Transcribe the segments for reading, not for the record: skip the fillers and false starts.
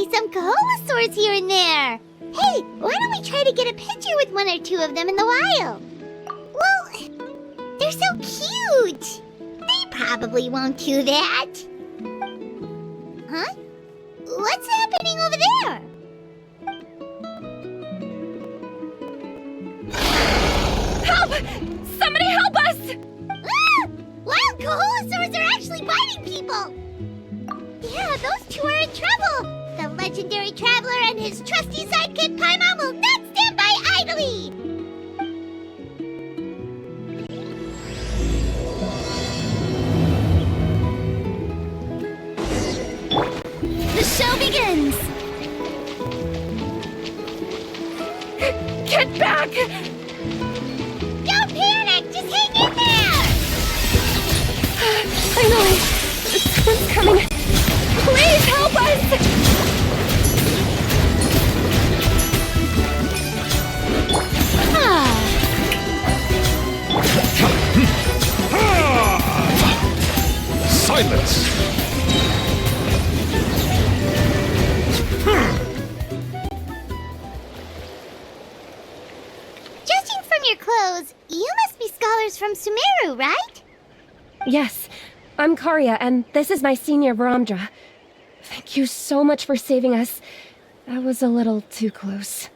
see some Kaholasaurs here and there. Hey, why don't we try to get a picture with one or two of them in the wild? Well, they're so cute. They probably won't do that. Huh? What's happening over there? Help! Somebody help us! Ah! Wild Kaholasaurs are actually biting people! Yeah, those two are in trouble! The legendary traveler and his trusty sidekick Paimon will not stand by idly! The show begins! Get back! Don't panic! Just hang in there! Finally! Someone's coming! Please help us! Silence! Judging from your clothes, you must be scholars from Sumeru, right? Yes, I'm Karya, and this is my senior Varamdra. Thank you so much for saving us. That was a little too close.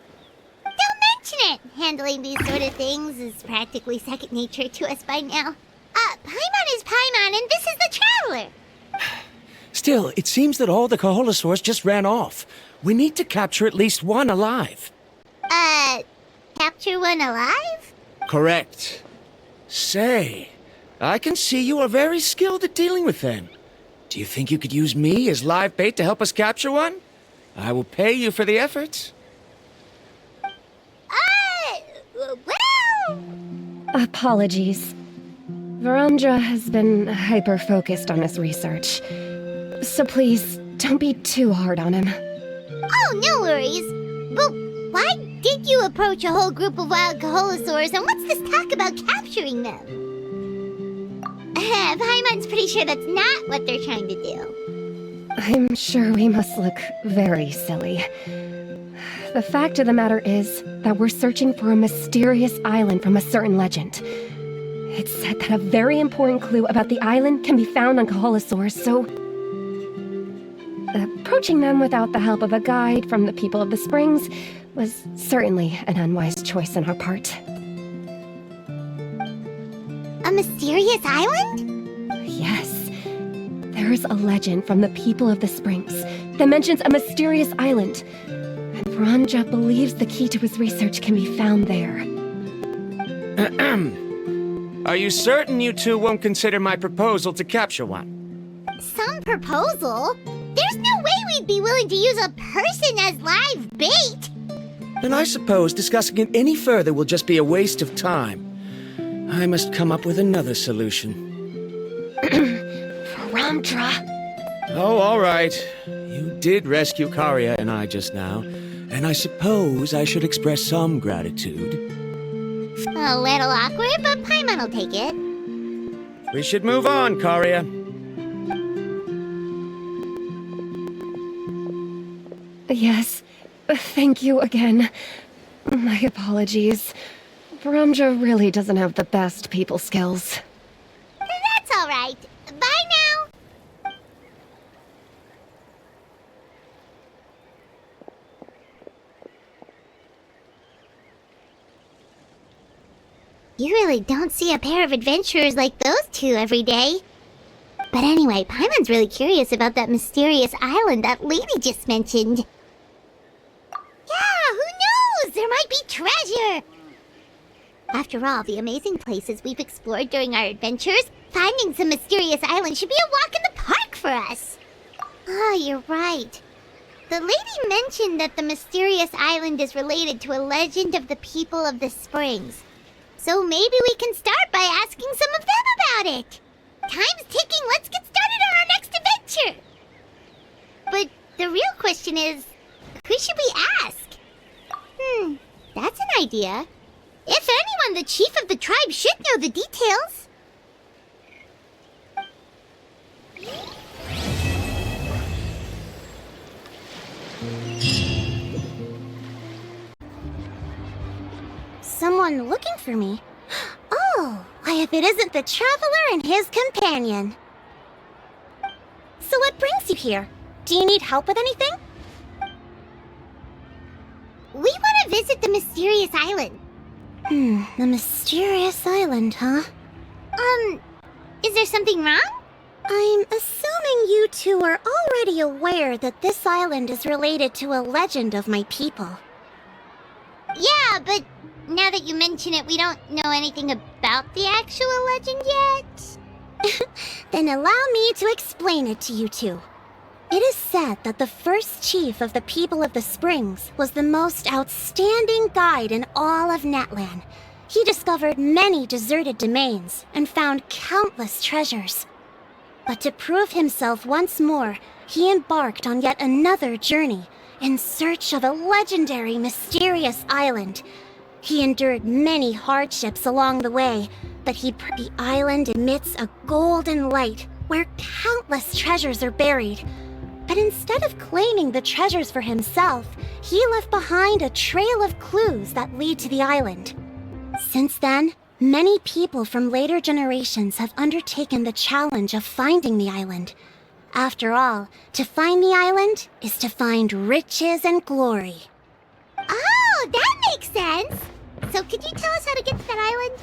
Don't mention it! Handling these sort of things is practically second nature to us by now. Paimon is Paimon, and this is the Traveler! Still, it seems that all the Kaholasaurs just ran off. We need to capture at least one alive. Capture one alive? Correct. Say, I can see you are very skilled at dealing with them. Do you think you could use me as live bait to help us capture one? I will pay you for the efforts. Well... Apologies. Varamdra has been hyper-focused on his research. So please, don't be too hard on him. Oh, no worries. But why did you approach a whole group of wild Kaholasaurs, and what's this talk about capturing them? Paimon's pretty sure that's not what they're trying to do. I'm sure we must look very silly. The fact of the matter is that we're searching for a mysterious island from a certain legend. It's said that a very important clue about the island can be found on Kaholasaurs, so... approaching them without the help of a guide from the people of the Springs was certainly an unwise choice on our part. A mysterious island? Yes. There's a legend from the people of the Springs that mentions a mysterious island. And Varamdra believes the key to his research can be found there. Are you certain you two won't consider my proposal to capture one? Some proposal? There's no way we'd be willing to use a person as live bait! Then I suppose discussing it any further will just be a waste of time. I must come up with another solution. Varamdra! Oh, all right. You did rescue Karya and I just now, and I suppose I should express some gratitude. A little awkward, but Paimon will take it. We should move on, Karya. Yes, thank you again. My apologies. Varamdra really doesn't have the best people skills. That's all right. Bye now. You really don't see a pair of adventurers like those two every day. But anyway, Paimon's really curious about that mysterious island that lady just mentioned. Yeah, who knows? There might be treasure! After all, the amazing places we've explored during our adventures, finding some mysterious island should be a walk in the park for us. Oh, you're right. The lady mentioned that the mysterious island is related to a legend of the people of the Springs. So maybe we can start by asking some of them about it. Time's ticking, let's get started on our next adventure! But the real question is, who should we ask? That's an idea. If anyone, the chief of the tribe should know the details. someone looking for me. Oh, why if it isn't the traveler and his companion. So what brings you here? Do you need help with anything? We want to visit the mysterious island. The mysterious island, huh? Is there something wrong? I'm assuming you two are already aware that this island is related to a legend of my people. Yeah, but now that you mention it, we don't know anything about the actual legend yet. Then allow me to explain it to you two. It is said that the first chief of the people of the Springs was the most outstanding guide in all of Natlan. He discovered many deserted domains and found countless treasures. But to prove himself once more, he embarked on yet another journey in search of a legendary, mysterious island. He endured many hardships along the way, but the island emits a golden light where countless treasures are buried. But instead of claiming the treasures for himself, he left behind a trail of clues that lead to the island. Since then, many people from later generations have undertaken the challenge of finding the island. After all, to find the island is to find riches and glory. Oh, that makes sense! So could you tell us how to get to that island?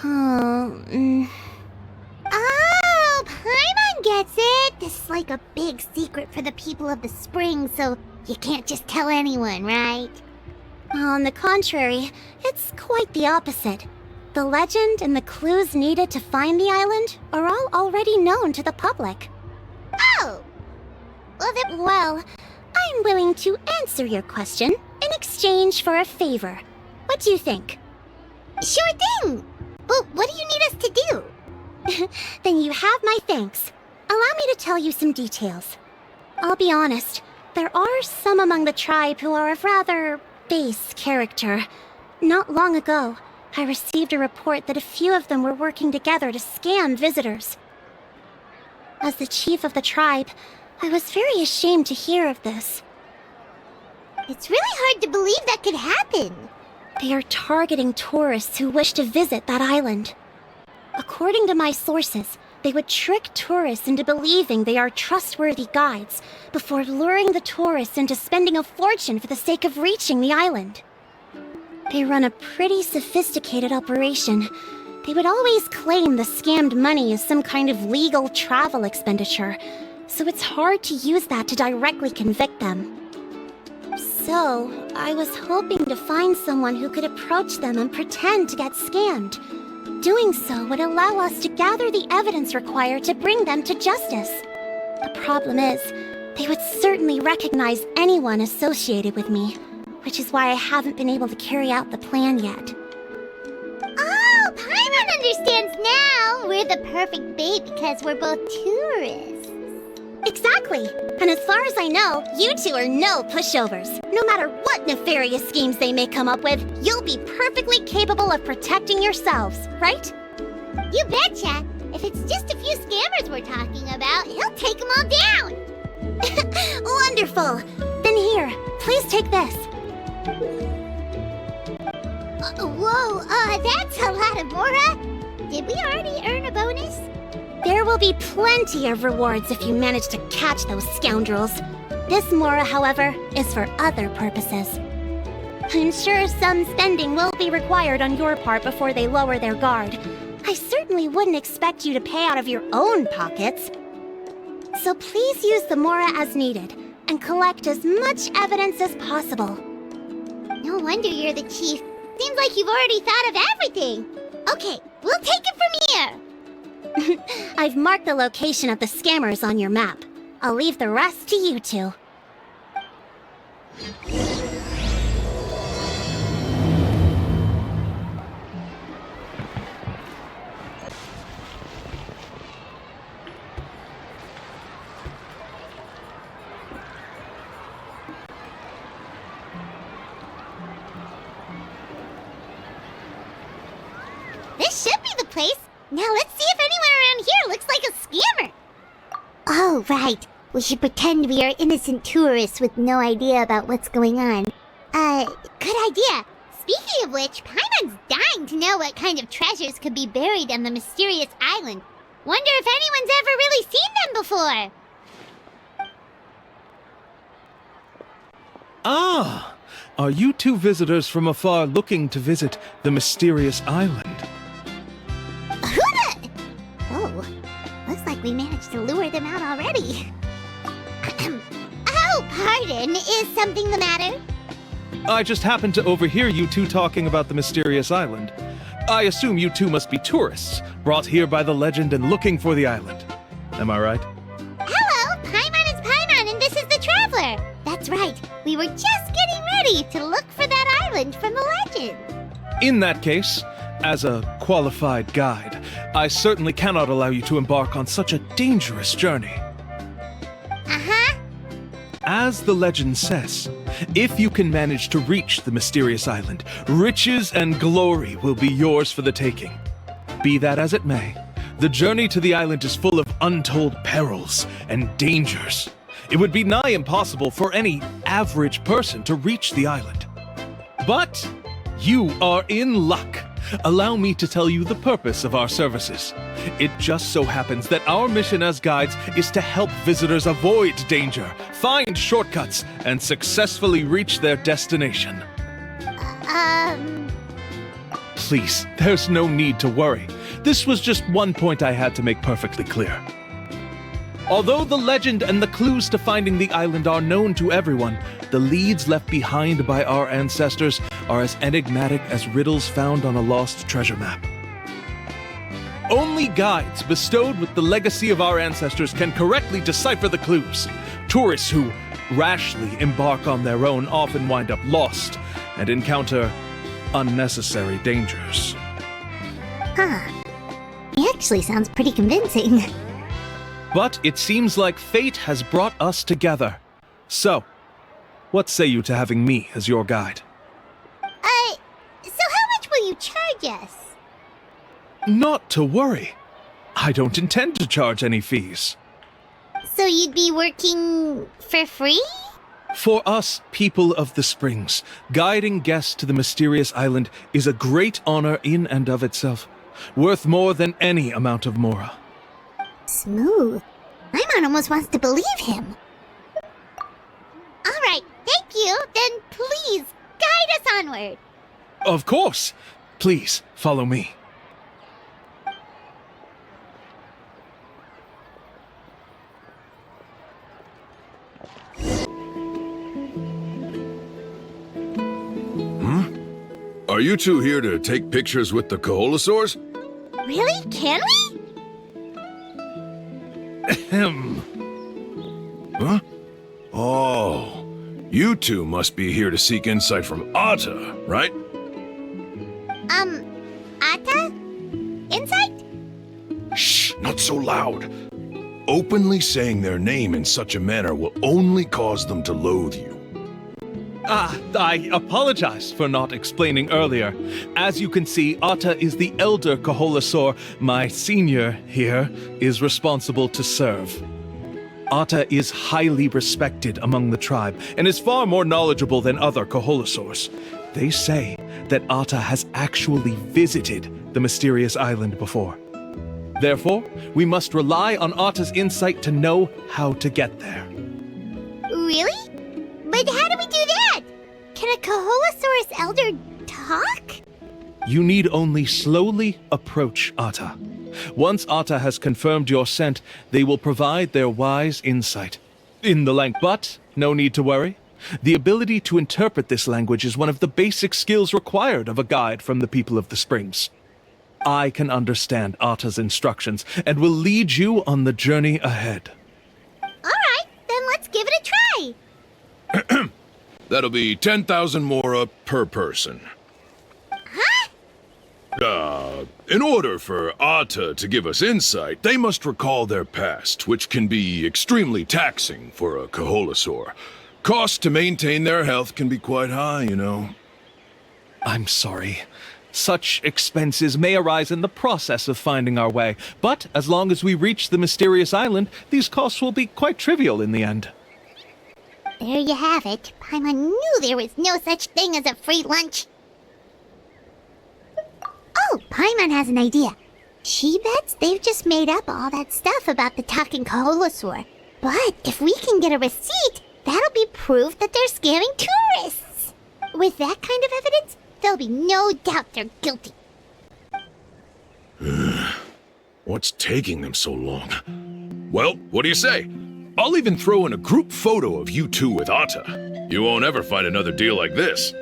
Oh, Paimon gets it! This is like a big secret for the people of the spring, so you can't just tell anyone, right? On the contrary, it's quite the opposite. The legend and the clues needed to find the island are all already known to the public. Oh! Well, I'm willing to answer your question in exchange for a favor. What do you think? Sure thing! But what do you need us to do? Then you have my thanks. Allow me to tell you some details. I'll be honest, there are some among the tribe who are of rather base character. Not long ago, I received a report that a few of them were working together to scam visitors. As the chief of the tribe, I was very ashamed to hear of this. It's really hard to believe that could happen. They are targeting tourists who wish to visit that island. According to my sources, they would trick tourists into believing they are trustworthy guides before luring the tourists into spending a fortune for the sake of reaching the island. They run a pretty sophisticated operation. They would always claim the scammed money is some kind of legal travel expenditure, so it's hard to use that to directly convict them. So, I was hoping to find someone who could approach them and pretend to get scammed. Doing so would allow us to gather the evidence required to bring them to justice. The problem is, they would certainly recognize anyone associated with me, which is why I haven't been able to carry out the plan yet. Oh, Paimon understands now! We're the perfect bait because we're both tourists. Exactly! And as far as I know, you two are no pushovers. No matter what nefarious schemes they may come up with, you'll be perfectly capable of protecting yourselves, right? You betcha! If it's just a few scammers we're talking about, he'll take them all down! Wonderful! Then here, please take this. Whoa, that's a lot of Mora! Did we already earn a bonus? There will be plenty of rewards if you manage to catch those scoundrels. This Mora, however, is for other purposes. I'm sure some spending will be required on your part before they lower their guard. I certainly wouldn't expect you to pay out of your own pockets. So please use the Mora as needed, and collect as much evidence as possible. No wonder you're the chief. Seems like you've already thought of everything. Okay, we'll take it from here. I've marked the location of the scammers on your map. I'll leave the rest to you two. This should be the place. Now let's see if anyone around here looks like a scammer. Oh, right. We should pretend we are innocent tourists with no idea about what's going on. Good idea. Speaking of which, Paimon's dying to know what kind of treasures could be buried on the mysterious island. Wonder if anyone's ever really seen them before. Ah! Are you two visitors from afar looking to visit the mysterious island? Who the... Oh, looks like we managed to lure them out already. Oh, pardon. Is something the matter? I just happened to overhear you two talking about the mysterious island. I assume you two must be tourists, brought here by the legend and looking for the island. Am I right? Hello, Paimon is Paimon, and this is the Traveler. That's right. We were just getting ready to look for that island from the legend. In that case, as a qualified guide, I certainly cannot allow you to embark on such a dangerous journey. Uh-huh. As the legend says, if you can manage to reach the mysterious island, riches and glory will be yours for the taking. Be that as it may, the journey to the island is full of untold perils and dangers. It would be nigh impossible for any average person to reach the island. But you are in luck. Allow me to tell you the purpose of our services. It just so happens that our mission as guides is to help visitors avoid danger, find shortcuts, and successfully reach their destination. Please, there's no need to worry. This was just one point I had to make perfectly clear. Although the legend and the clues to finding the island are known to everyone, the leads left behind by our ancestors are as enigmatic as riddles found on a lost treasure map. Only guides bestowed with the legacy of our ancestors can correctly decipher the clues. Tourists who rashly embark on their own often wind up lost and encounter unnecessary dangers. Huh. He actually sounds pretty convincing. But it seems like fate has brought us together. So, what say you to having me as your guide? So how much will you charge us? Not to worry. I don't intend to charge any fees. So you'd be working for free? For us, people of the Springs, guiding guests to the mysterious island is a great honor in and of itself, worth more than any amount of mora. Smooth. Paimon almost wants to believe him. All right, thank you. Then please, guide us onward. Of course. Please, follow me. Are you two here to take pictures with the Koholosaurs? Really? Can we? Huh? Oh, you two must be here to seek insight from Atta, right? Atta? Insight? Shh, not so loud. Openly saying their name in such a manner will only cause them to loathe you. I apologize for not explaining earlier. As you can see, Atta is the elder Koholosaur. My senior here is responsible to serve. Atta is highly respected among the tribe and is far more knowledgeable than other Koholosaurs. They say that Atta has actually visited the mysterious island before. Therefore, we must rely on Atta's insight to know how to get there. Really? But how do we do that? Can a Koholosaurus elder talk? You need only slowly approach Atta. Once Atta has confirmed your scent, they will provide their wise insight. In the language, but no need to worry. The ability to interpret this language is one of the basic skills required of a guide from the people of the Springs. I can understand Atta's instructions and will lead you on the journey ahead. All right, then let's give it a try. That'll be 10,000 mora per person. Huh? In order for Atta to give us insight, they must recall their past, which can be extremely taxing for a Koholosaur. Cost to maintain their health can be quite high, you know. I'm sorry. Such expenses may arise in the process of finding our way, but as long as we reach the mysterious island, these costs will be quite trivial in the end. There you have it. Paimon knew there was no such thing as a free lunch. Oh, Paimon has an idea. She bets they've just made up all that stuff about the talking Kaholosaur. But if we can get a receipt, that'll be proof that they're scamming tourists. With that kind of evidence, there'll be no doubt they're guilty. What's taking them so long? Well, what do you say? I'll even throw in a group photo of you two with Atta. You won't ever find another deal like this.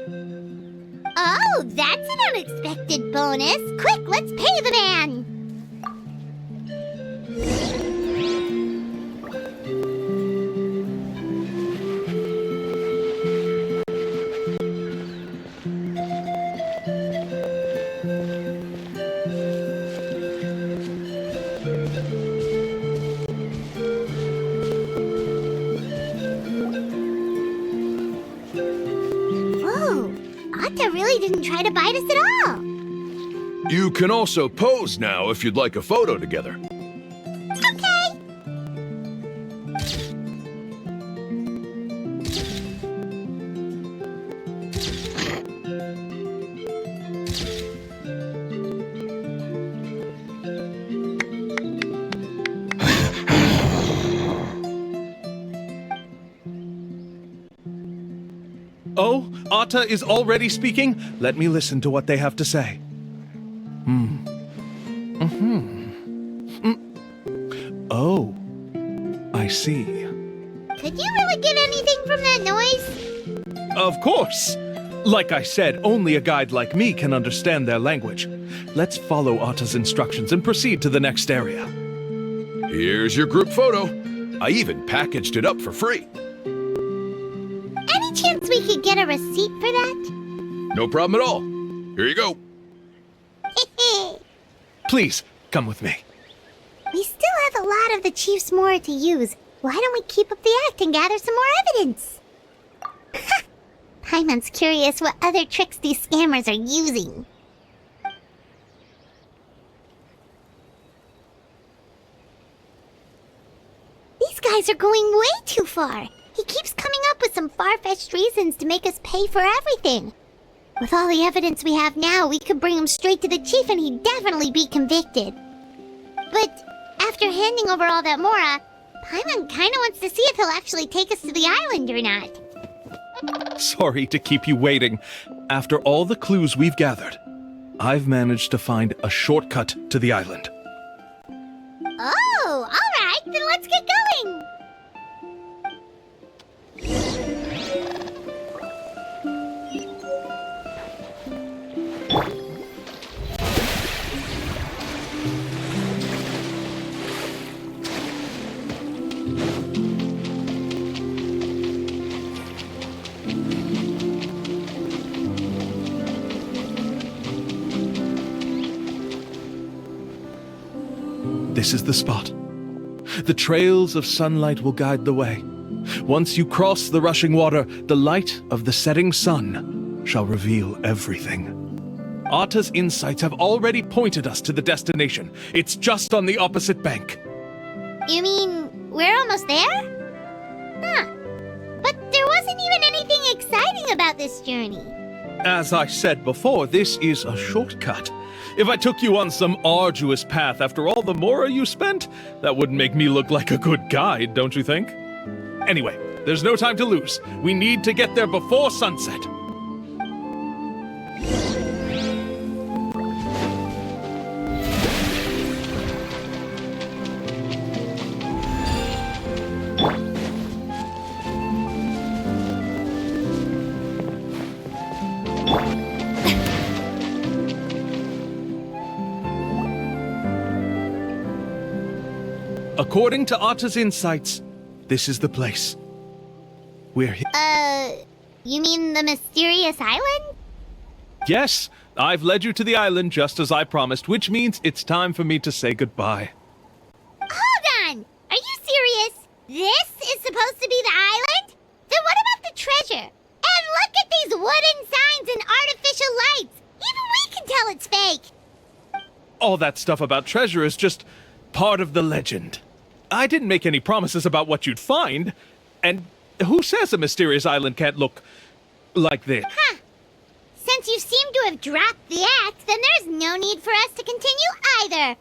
Oh, that's an unexpected bonus. Quick, let's pay the man. Really didn't try to bite us at all. You can also pose now if you'd like a photo together. Okay. Oh, Atta is already speaking? Let me listen to what they have to say. Oh, I see. Could you really get anything from that noise? Of course! Like I said, only a guide like me can understand their language. Let's follow Atta's instructions and proceed to the next area. Here's your group photo. I even packaged it up for free. Any chance we could get a receipt for that? No problem at all. Here you go. Please, come with me. We still have a lot of the Chief's more to use. Why don't we keep up the act and gather some more evidence? Paimon's curious what other tricks these scammers are using. These guys are going way too far. He keeps coming up with some far-fetched reasons to make us pay for everything. With all the evidence we have now, we could bring him straight to the chief and he'd definitely be convicted. But after handing over all that Mora, Paimon kinda wants to see if he'll actually take us to the island or not. Sorry to keep you waiting. After all the clues we've gathered, I've managed to find a shortcut to the island. Oh, alright, then let's get going! This is the spot. The trails of sunlight will guide the way. Once you cross the rushing water, the light of the setting sun shall reveal everything. Atta's insights have already pointed us to the destination. It's just on the opposite bank. You mean, we're almost there? Huh. But there wasn't even anything exciting about this journey. As I said before, this is a shortcut. If I took you on some arduous path after all the Mora you spent, that wouldn't make me look like a good guide, don't you think? Anyway, there's no time to lose. We need to get there before sunset. According to Atta's insights, this is the place. We're here. You mean the mysterious island? Yes, I've led you to the island just as I promised, which means it's time for me to say goodbye. Hold on! Are you serious? This is supposed to be the island? Then what about the treasure? And look at these wooden signs and artificial lights! Even we can tell it's fake! All that stuff about treasure is just part of the legend. I didn't make any promises about what you'd find. And who says a mysterious island can't look like this? Huh. Since since you seem to have dropped the act, then there's no need for us to continue either.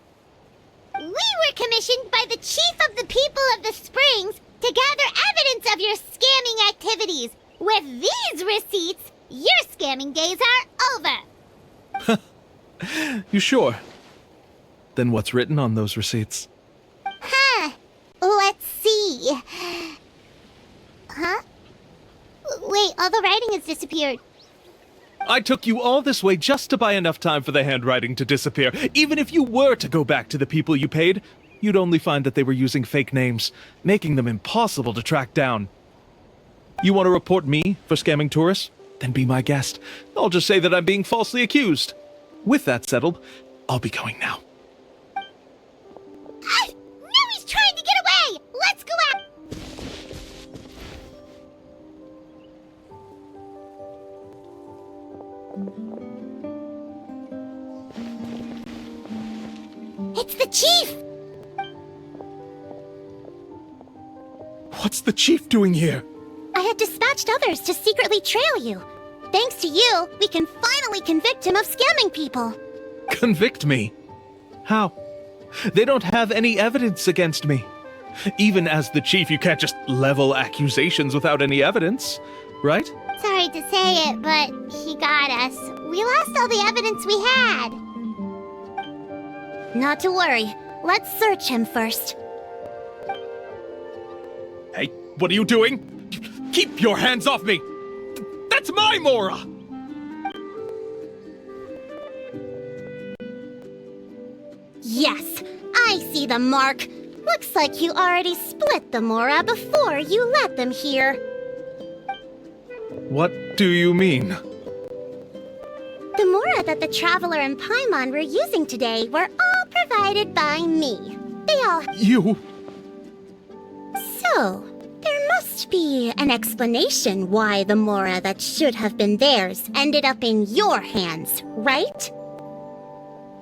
We were commissioned by the Chief of the People of the Springs to gather evidence of your scamming activities. With these receipts, your scamming days are over. You sure? Then what's written on those receipts? Let's see. Huh? Wait, all the writing has disappeared. I took you all this way just to buy enough time for the handwriting to disappear. Even if you were to go back to the people you paid, you'd only find that they were using fake names, making them impossible to track down. You want to report me for scamming tourists? Then be my guest. I'll just say that I'm being falsely accused. With that settled, I'll be going now. Now he's trying to get away! Let's go out! It's the Chief! What's the Chief doing here? I had dispatched others to secretly trail you. Thanks to you, we can finally convict him of scamming people. Convict me? How? They don't have any evidence against me. Even as the Chief, you can't just level accusations without any evidence, right? Sorry to say it, but he got us. We lost all the evidence we had. Not to worry. Let's search him first. Hey, what are you doing? Keep your hands off me! That's my Mora! Yes, I see the mark. Looks like you already split the Mora before you let them here. What do you mean? The Mora that the Traveler and Paimon were using today were all provided by me. They all... You... So, there must be an explanation why the Mora that should have been theirs ended up in your hands, right?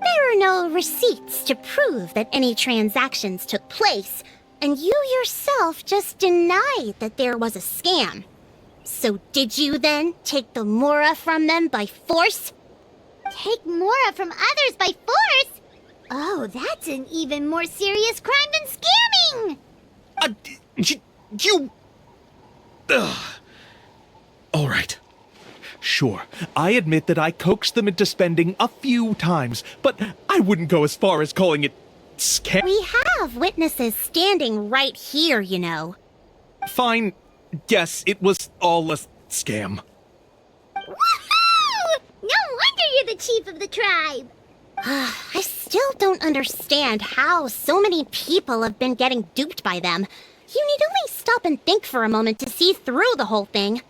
There are no receipts to prove that any transactions took place, and you yourself just denied that there was a scam. So did you then take the Mora from them by force? Take Mora from others by force? Oh, that's an even more serious crime than scamming! You... All right. Sure, I admit that I coaxed them into spending a few times, but I wouldn't go as far as calling it scam. We have witnesses standing right here, you know. Fine. Yes, it was all a scam. Woohoo! No wonder you're the chief of the tribe! I still don't understand how so many people have been getting duped by them. You need only stop and think for a moment to see through the whole thing.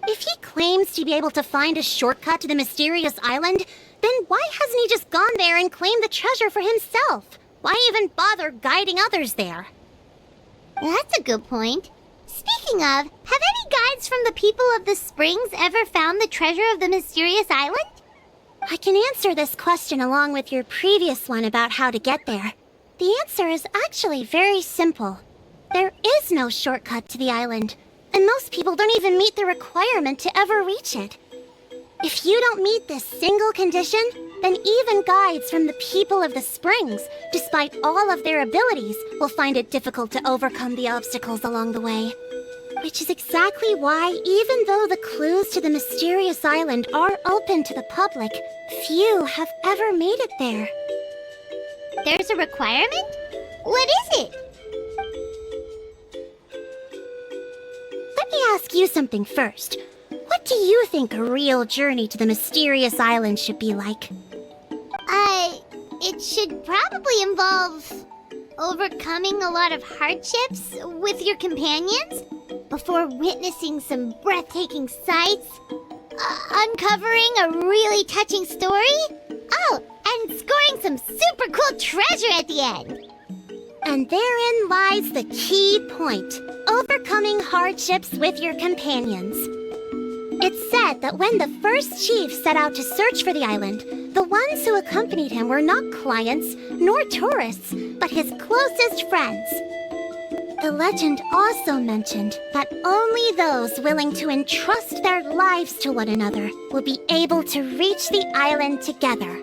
If he claims to be able to find a shortcut to the mysterious island, then why hasn't he just gone there and claimed the treasure for himself? Why even bother guiding others there? That's a good point. Speaking of, have any guides from the people of the Springs ever found the treasure of the mysterious island? I can answer this question along with your previous one about how to get there. The answer is actually very simple. There is no shortcut to the island, and most people don't even meet the requirement to ever reach it. If you don't meet this single condition, then even guides from the people of the Springs, despite all of their abilities, will find it difficult to overcome the obstacles along the way. Which is exactly why, even though the clues to the mysterious island are open to the public, few have ever made it there. There's a requirement? What is it? Let me ask you something first. What do you think a real journey to the mysterious island should be like? It should probably involve overcoming a lot of hardships with your companions before witnessing some breathtaking sights, uncovering a really touching story, and scoring some super cool treasure at the end. And therein lies the key point, overcoming hardships with your companions. It's said that when the first chief set out to search for the island, the ones who accompanied him were not clients nor tourists, but his closest friends. The legend also mentioned that only those willing to entrust their lives to one another will be able to reach the island together.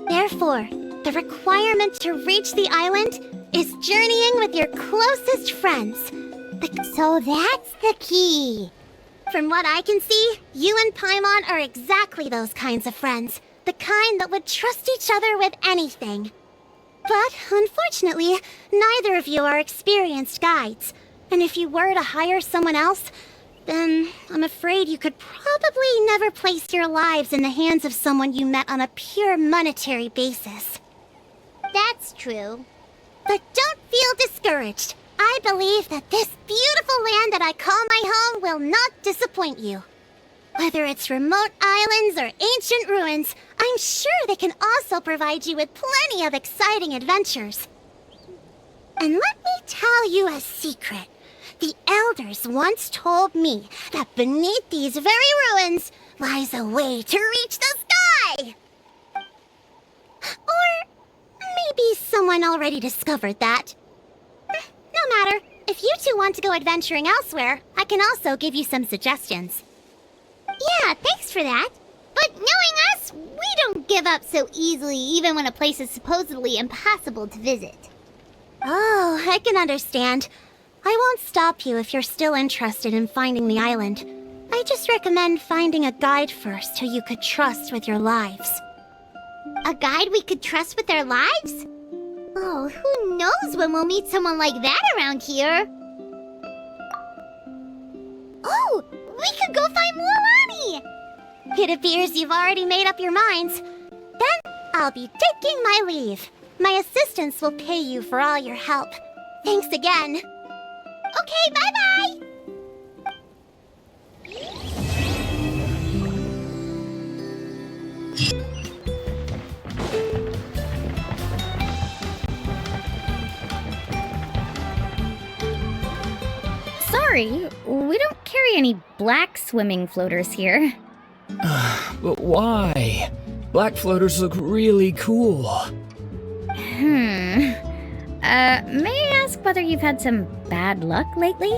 Therefore, the requirement to reach the island is journeying with your closest friends. So that's the key. From what I can see, you and Paimon are exactly those kinds of friends. The kind that would trust each other with anything. But, unfortunately, neither of you are experienced guides. And if you were to hire someone else, then I'm afraid you could probably never place your lives in the hands of someone you met on a pure monetary basis. That's true. But don't feel discouraged. I believe that this beautiful land that I call my home will not disappoint you. Whether it's remote islands or ancient ruins, I'm sure they can also provide you with plenty of exciting adventures. And let me tell you a secret. The elders once told me that beneath these very ruins lies a way to reach the sky! Or maybe someone already discovered that. No matter. If you two want to go adventuring elsewhere, I can also give you some suggestions. Yeah, thanks for that. But knowing us, we don't give up so easily even when a place is supposedly impossible to visit. Oh, I can understand. I won't stop you if you're still interested in finding the island. I just recommend finding a guide first who you could trust with your lives. A guide we could trust with our lives? Oh, who knows when we'll meet someone like that around here? Oh, we could go find Mualani! It appears you've already made up your minds. Then I'll be taking my leave. My assistants will pay you for all your help. Thanks again. Okay, bye-bye! Sorry, we don't carry any black swimming floaters here. But why? Black floaters look really cool. May I ask whether you've had some bad luck lately?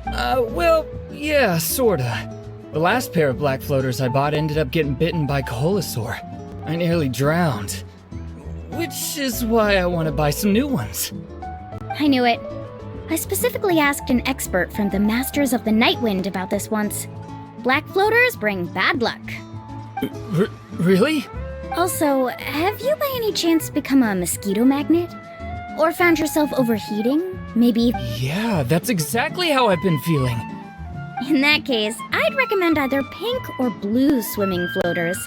Well, yeah, sorta. The last pair of black floaters I bought ended up getting bitten by Coholosaur. I nearly drowned. Which is why I want to buy some new ones. I knew it. I specifically asked an expert from the Masters of the Nightwind about this once. Black floaters bring bad luck. Really? Also, have you by any chance become a mosquito magnet? Or found yourself overheating? Maybe... Yeah, that's exactly how I've been feeling. In that case, I'd recommend either pink or blue swimming floaters.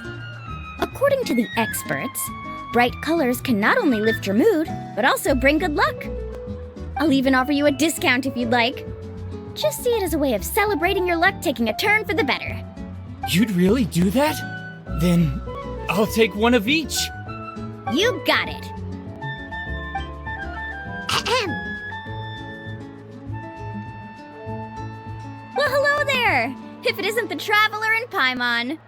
According to the experts, bright colors can not only lift your mood, but also bring good luck. I'll even offer you a discount if you'd like. Just see it as a way of celebrating your luck taking a turn for the better. You'd really do that? Then I'll take one of each. You got it. Well, hello there! If it isn't the Traveler and Paimon.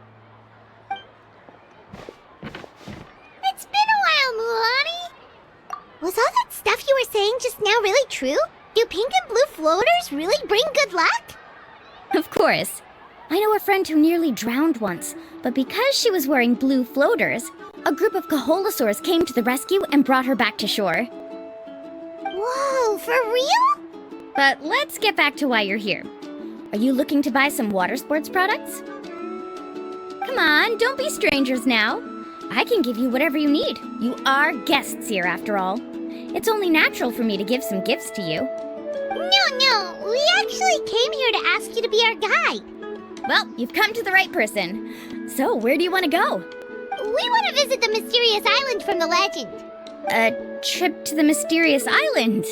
It's been a while, Mualani. Was all that stuff you were saying just now really true? Do pink and blue floaters really bring good luck? Of course. I know a friend who nearly drowned once, but because she was wearing blue floaters, a group of Coholosaurs came to the rescue and brought her back to shore. Whoa, for real? But let's get back to why you're here. Are you looking to buy some water sports products? Come on, don't be strangers now. I can give you whatever you need. You are guests here, after all. It's only natural for me to give some gifts to you. No, we actually came here to ask you to be our guide. Well, you've come to the right person. So, where do you want to go? We want to visit the mysterious island from the legend. A trip to the mysterious island?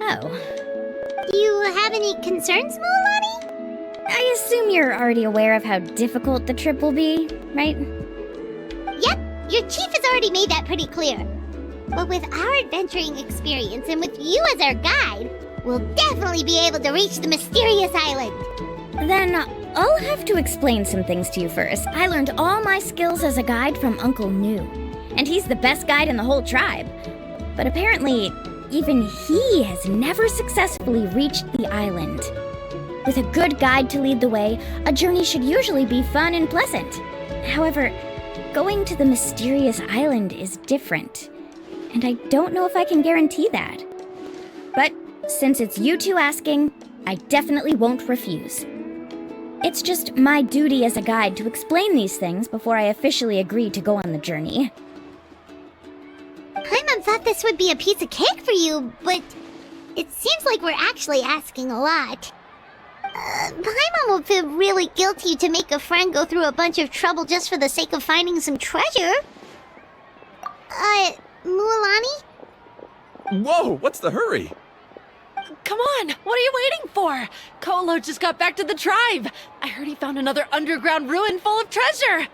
Oh. Do you have any concerns, Mualani? I assume you're already aware of how difficult the trip will be, right? Yep, your chief has already made that pretty clear. But with our adventuring experience and with you as our guide, we'll definitely be able to reach the mysterious island. Then I'll have to explain some things to you first. I learned all my skills as a guide from Uncle New, and he's the best guide in the whole tribe. But apparently, even he has never successfully reached the island. With a good guide to lead the way, a journey should usually be fun and pleasant. However, going to the mysterious island is different, and I don't know if I can guarantee that. But since it's you two asking, I definitely won't refuse. It's just my duty as a guide to explain these things before I officially agree to go on the journey. Paimon thought this would be a piece of cake for you, but it seems like we're actually asking a lot. Paimon will feel really guilty to make a friend go through a bunch of trouble just for the sake of finding some treasure. Mualani? Whoa, what's the hurry? Come on, what are you waiting for? Kolo just got back to the tribe. I heard he found another underground ruin full of treasure.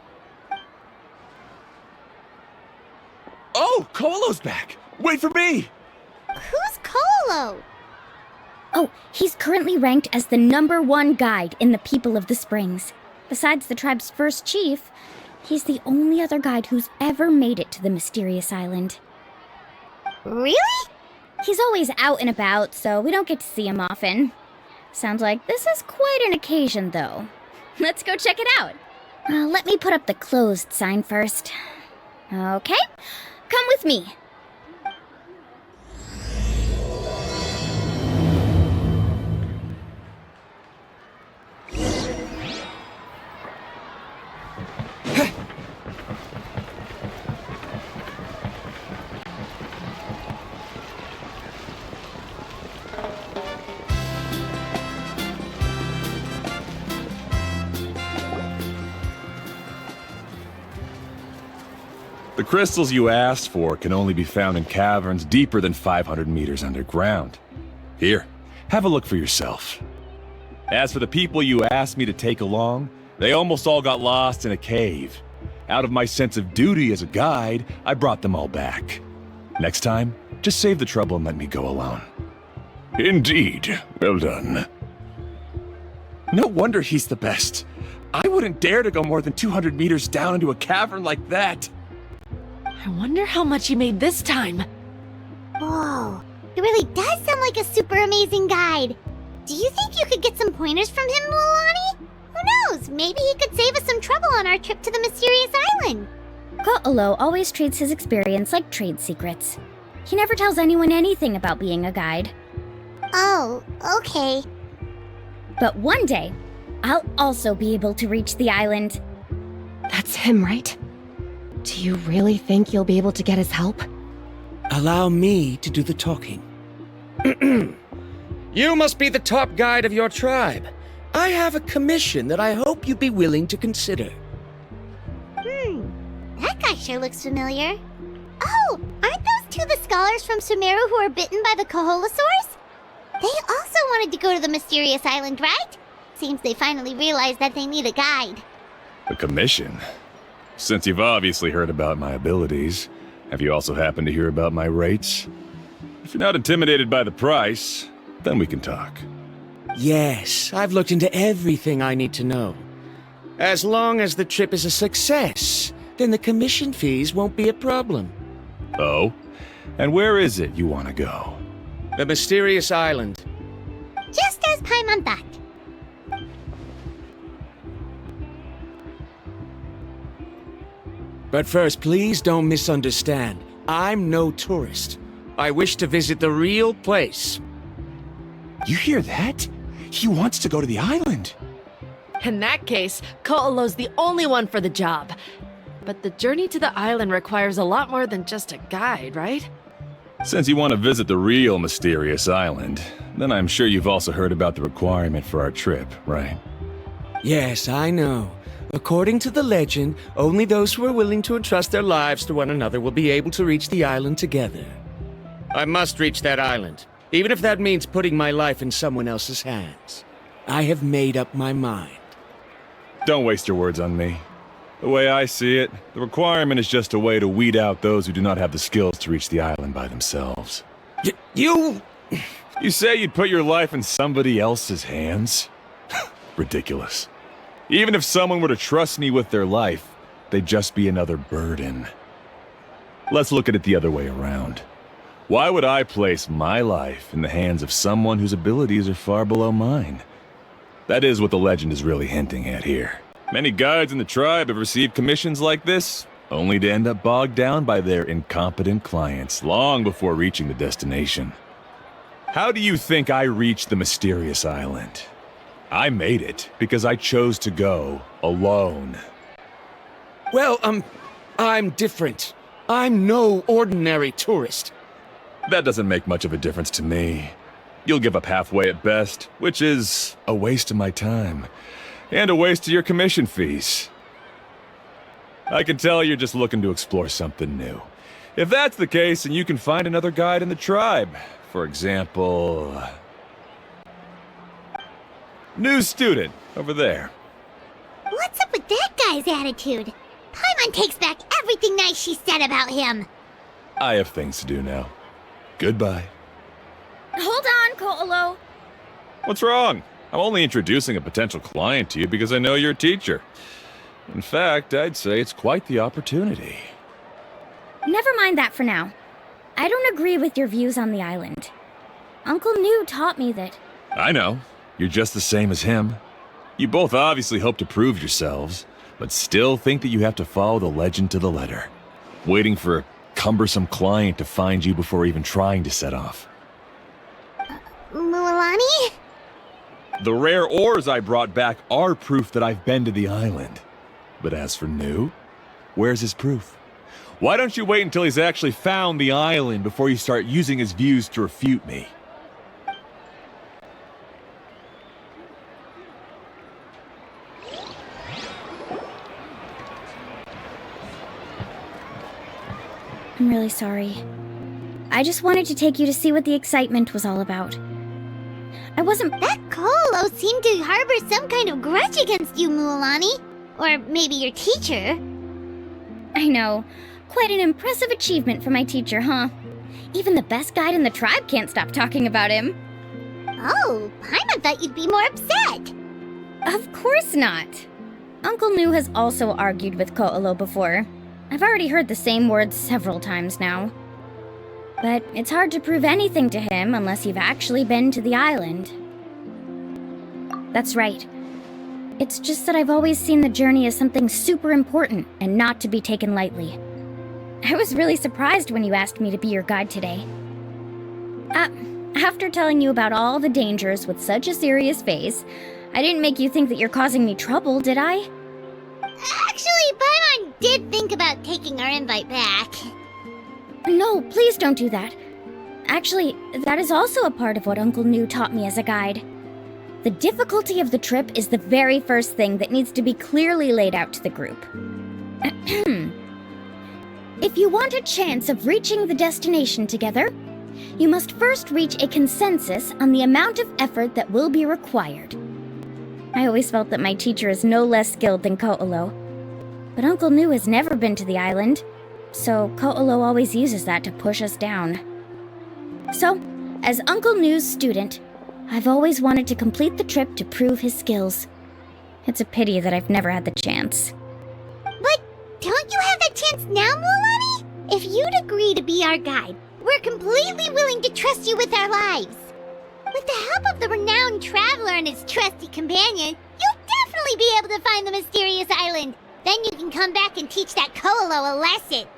Oh, Kolo's back! Wait for me! Who's Kolo? Oh, he's currently ranked as the #1 guide in the People of the Springs. Besides the tribe's first chief, he's the only other guide who's ever made it to the mysterious island. Really? He's always out and about, so we don't get to see him often. Sounds like this is quite an occasion, though. Let's go check it out. Let me put up the closed sign first. Okay, come with me. The crystals you asked for can only be found in caverns deeper than 500 meters underground. Here, have a look for yourself. As for the people you asked me to take along, they almost all got lost in a cave. Out of my sense of duty as a guide, I brought them all back. Next time, just save the trouble and let me go alone. Indeed. Well done. No wonder he's the best. I wouldn't dare to go more than 200 meters down into a cavern like that. I wonder how much he made this time. Whoa, it really does sound like a super amazing guide. Do you think you could get some pointers from him, Mualani? Who knows, maybe he could save us some trouble on our trip to the mysterious island. Ko'olo always treats his experience like trade secrets. He never tells anyone anything about being a guide. Oh, okay. But one day, I'll also be able to reach the island. That's him, right? Do you really think you'll be able to get his help? Allow me to do the talking. You must be the top guide of your tribe. I have a commission that I hope you'd be willing to consider. That guy sure looks familiar. Oh, aren't those two the scholars from Sumeru who were bitten by the Koholosaurs? They also wanted to go to the mysterious island, right? Seems they finally realized that they need a guide. A commission? Since you've obviously heard about my abilities, have you also happened to hear about my rates? If you're not intimidated by the price, then we can talk. Yes, I've looked into everything I need to know. As long as the trip is a success, then the commission fees won't be a problem. Oh? And where is it you want to go? The mysterious island. Just as Paimon thought. But first, please don't misunderstand. I'm no tourist. I wish to visit the real place. You hear that? He wants to go to the island. In that case, Ko'olo's the only one for the job. But the journey to the island requires a lot more than just a guide, right? Since you want to visit the real mysterious island, then I'm sure you've also heard about the requirement for our trip, right? Yes, I know. According to the legend, only those who are willing to entrust their lives to one another will be able to reach the island together. I must reach that island, even if that means putting my life in someone else's hands. I have made up my mind. Don't waste your words on me. The way I see it, the requirement is just a way to weed out those who do not have the skills to reach the island by themselves. You say you'd put your life in somebody else's hands? Ridiculous. Even if someone were to trust me with their life, they'd just be another burden. Let's look at it the other way around. Why would I place my life in the hands of someone whose abilities are far below mine? That is what the legend is really hinting at here. Many guides in the tribe have received commissions like this, only to end up bogged down by their incompetent clients long before reaching the destination. How do you think I reached the mysterious island? I made it because I chose to go alone. Well, I'm different. I'm no ordinary tourist. That doesn't make much of a difference to me. You'll give up halfway at best, which is a waste of my time. And a waste of your commission fees. I can tell you're just looking to explore something new. If that's the case, then you can find another guide in the tribe. For example... new student, over there. What's up with that guy's attitude? Paimon takes back everything nice she said about him. I have things to do now. Goodbye. Hold on, Ko'olo. What's wrong? I'm only introducing a potential client to you because I know you're a teacher. In fact, I'd say it's quite the opportunity. Never mind that for now. I don't agree with your views on the island. Uncle New taught me that... I know. You're just the same as him. You both obviously hope to prove yourselves, but still think that you have to follow the legend to the letter, waiting for a cumbersome client to find you before even trying to set off. Mualani? The rare ores I brought back are proof that I've been to the island. But as for New, where's his proof? Why don't you wait until he's actually found the island before you start using his views to refute me? I'm really sorry. I just wanted to take you to see what the excitement was all about. I wasn't... That Ko'olo seemed to harbor some kind of grudge against you, Mualani. Or maybe your teacher. I know. Quite an impressive achievement for my teacher, huh? Even the best guide in the tribe can't stop talking about him. Oh, Paimon thought you'd be more upset. Of course not. Uncle New has also argued with Ko'olo before. I've already heard the same words several times now. But it's hard to prove anything to him unless you've actually been to the island. That's right. It's just that I've always seen the journey as something super important and not to be taken lightly. I was really surprised when you asked me to be your guide today. After telling you about all the dangers with such a serious face, I didn't make you think that you're causing me trouble, did I? Actually, Paimon did think about taking our invite back. No, please don't do that. Actually, that is also a part of what Uncle New taught me as a guide. The difficulty of the trip is the very first thing that needs to be clearly laid out to the group. If you want a chance of reaching the destination together, you must first reach a consensus on the amount of effort that will be required. I always felt that my teacher is no less skilled than Ko'olo. But Uncle New has never been to the island, so Ko'olo always uses that to push us down. So, as Uncle New's student, I've always wanted to complete the trip to prove his skills. It's a pity that I've never had the chance. But don't you have that chance now, Mualani? If you'd agree to be our guide, we're completely willing to trust you with our lives. With the help of the renowned traveler and his trusty companion, you'll definitely be able to find the mysterious island. Then you can come back and teach that Ko'olo a lesson.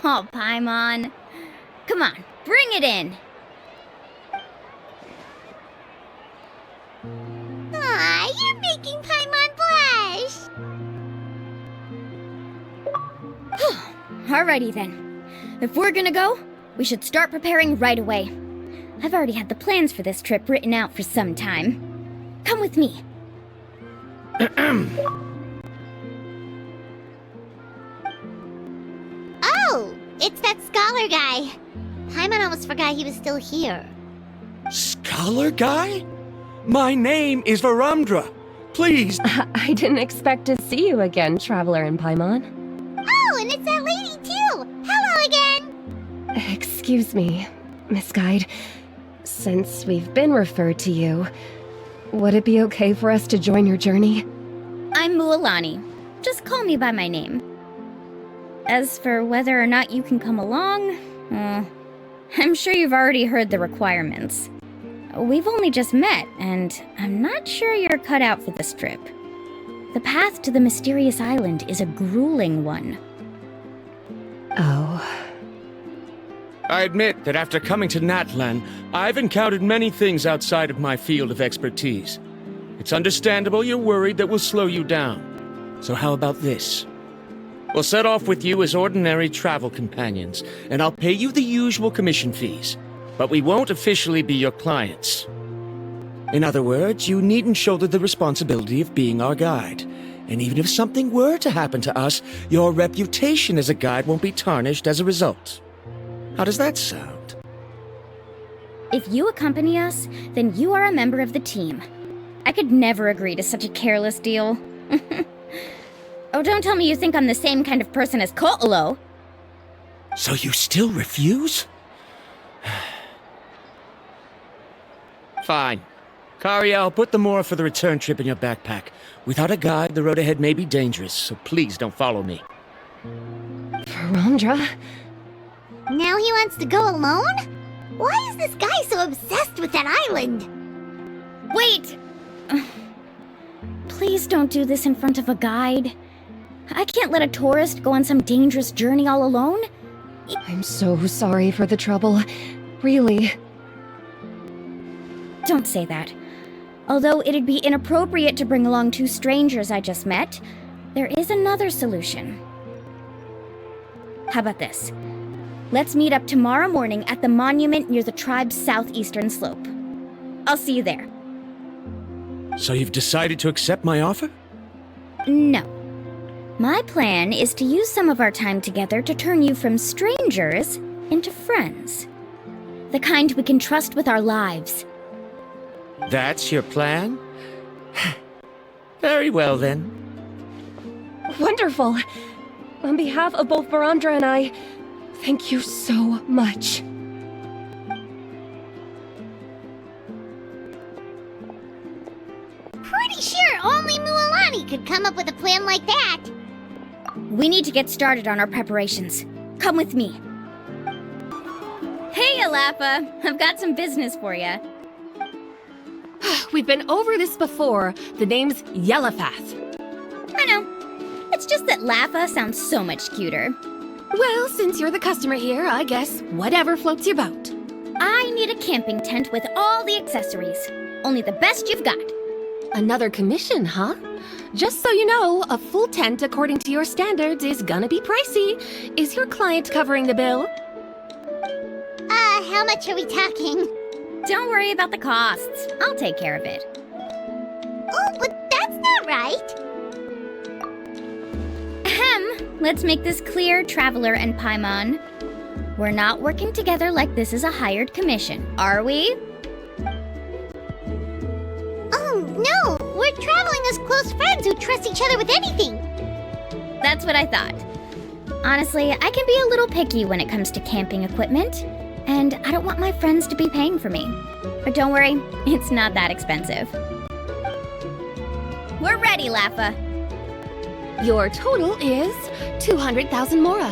Oh, Paimon. Come on, bring it in. Aw, you're making Paimon blush. Alrighty then. If we're gonna go, we should start preparing right away. I've already had the plans for this trip written out for some time. Come with me. Oh, it's that scholar guy. Paimon almost forgot he was still here. Scholar guy? My name is Varumdra. Please. I didn't expect to see you again, Traveler in Paimon. Oh, and it's that lady too. Hello again. Excuse me, Miss Guide. Since we've been referred to you, would it be okay for us to join your journey? I'm Mualani. Just call me by my name. As for whether or not you can come along, I'm sure you've already heard the requirements. We've only just met, and I'm not sure you're cut out for this trip. The path to the mysterious island is a grueling one. Oh. I admit that after coming to Natlan, I've encountered many things outside of my field of expertise. It's understandable you're worried that we'll slow you down. So how about this? We'll set off with you as ordinary travel companions, and I'll pay you the usual commission fees. But we won't officially be your clients. In other words, you needn't shoulder the responsibility of being our guide. And even if something were to happen to us, your reputation as a guide won't be tarnished as a result. How does that sound? If you accompany us, then you are a member of the team. I could never agree to such a careless deal. Oh, don't tell me you think I'm the same kind of person as Ko'olo. So you still refuse? Fine. Kariel, put the more for the return trip in your backpack. Without a guide, the road ahead may be dangerous, so please don't follow me. Verandra? Now he wants to go alone? Why is this guy so obsessed with that island? Wait! Please don't do this in front of a guide. I can't let a tourist go on some dangerous journey all alone. I'm so sorry for the trouble. Really. Don't say that. Although it'd be inappropriate to bring along two strangers I just met, there is another solution. How about this? Let's meet up tomorrow morning at the monument near the tribe's southeastern slope. I'll see you there. So you've decided to accept my offer? No. My plan is to use some of our time together to turn you from strangers into friends. The kind we can trust with our lives. That's your plan? Very well, then. Wonderful. On behalf of both Verandra and I, thank you so much. Pretty sure only Mualani could come up with a plan like that. We need to get started on our preparations. Come with me. Hey, Alafa. I've got some business for you. We've been over this before. The name's Yellowfath. I know. It's just that Lafa sounds so much cuter. Well, since you're the customer here, I guess whatever floats your boat. I need a camping tent with all the accessories. Only the best you've got. Another commission, huh? Just so you know, a full tent according to your standards is gonna be pricey. Is your client covering the bill? How much are we talking? Don't worry about the costs. I'll take care of it. Oh, but that's not right. Ahem. Let's make this clear, Traveler and Paimon. We're not working together like this is a hired commission, are we? Oh, no! We're traveling as close friends who trust each other with anything. That's what I thought. Honestly, I can be a little picky when it comes to camping equipment, and I don't want my friends to be paying for me. But don't worry, it's not that expensive. We're ready, Lafa. Your total is 200,000 mora.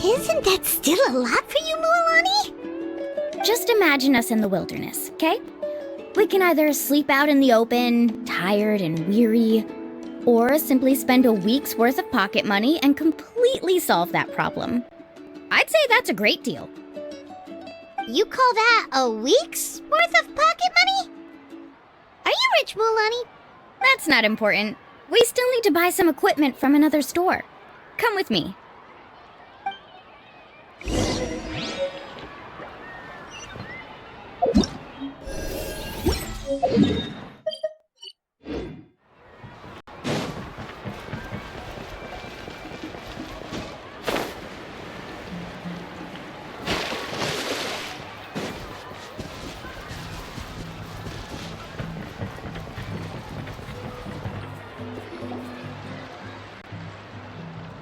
Isn't that still a lot for you, Mualani? Just imagine us in the wilderness, okay? We can either sleep out in the open, tired and weary, or simply spend a week's worth of pocket money and completely solve that problem. I'd say that's a great deal. You call that a week's worth of pocket money? Are you rich, Mualani? That's not important. We still need to buy some equipment from another store. Come with me.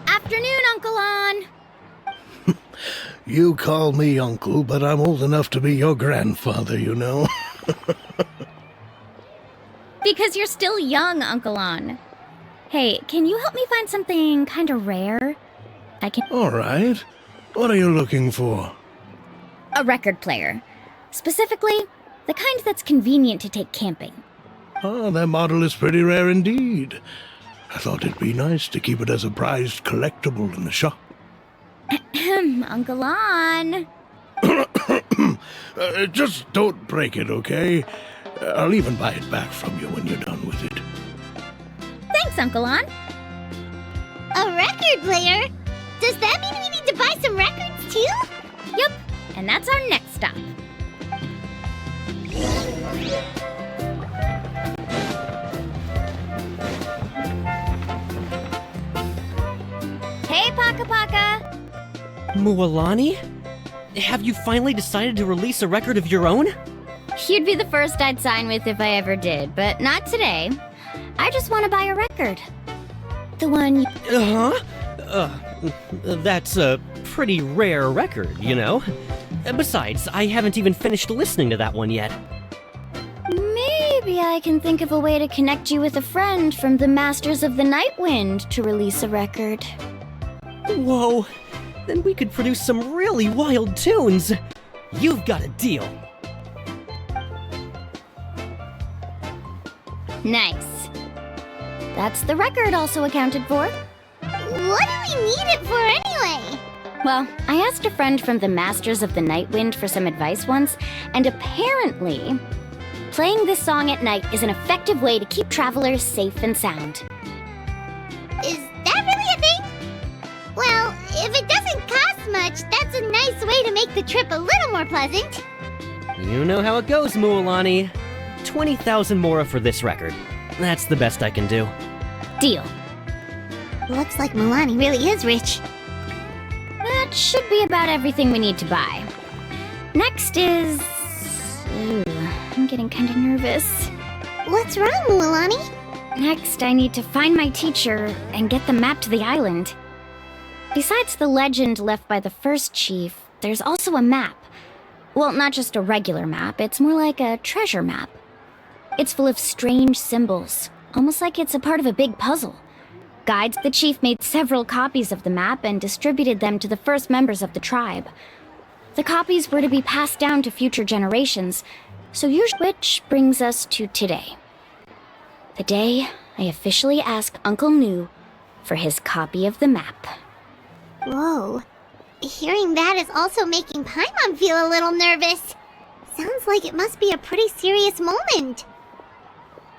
Afternoon, Uncle On. You call me uncle, but I'm old enough to be your grandfather, you know. Because you're still young, Uncle On. Hey, can you help me find something kind of rare? All right. What are you looking for? A record player. Specifically, the kind that's convenient to take camping. Ah, that model is pretty rare indeed. I thought it'd be nice to keep it as a prized collectible in the shop. Uncle On. Just don't break it, okay? I'll even buy it back from you when you're done with it. Thanks, Uncle On. A record player? Does that mean we need to buy some records too? Yep, and that's our next stop. Hey, Paka Paka! Mualani? Have you finally decided to release a record of your own? You'd be the first I'd sign with if I ever did, but not today. I just want to buy a record. The one you... That's a pretty rare record, you know? Besides, I haven't even finished listening to that one yet. Maybe I can think of a way to connect you with a friend from the Masters of the Night Wind to release a record. Whoa, then we could produce some really wild tunes. You've got a deal. Nice. That's the record also accounted for. What do we need it for anyway? Well, I asked a friend from the Masters of the Night Wind for some advice once, and apparently, playing this song at night is an effective way to keep travelers safe and sound. Is that really a thing? Well, if it doesn't cost much, that's a nice way to make the trip a little more pleasant. You know how it goes, Mualani. 20,000 mora for this record. That's the best I can do. Deal. Looks like Mualani really is rich. That should be about everything we need to buy. Next is... Ooh, I'm getting kinda nervous. What's wrong, Mualani? Next, I need to find my teacher and get the map to the island. Besides the legend left by the first chief, there's also a map. Well, not just a regular map, it's more like a treasure map. It's full of strange symbols, almost like it's a part of a big puzzle. Guides, the chief made several copies of the map and distributed them to the first members of the tribe. The copies were to be passed down to future generations, which brings us to today. The day I officially asked Uncle Nu for his copy of the map. Whoa. Hearing that is also making Paimon feel a little nervous. Sounds like it must be a pretty serious moment.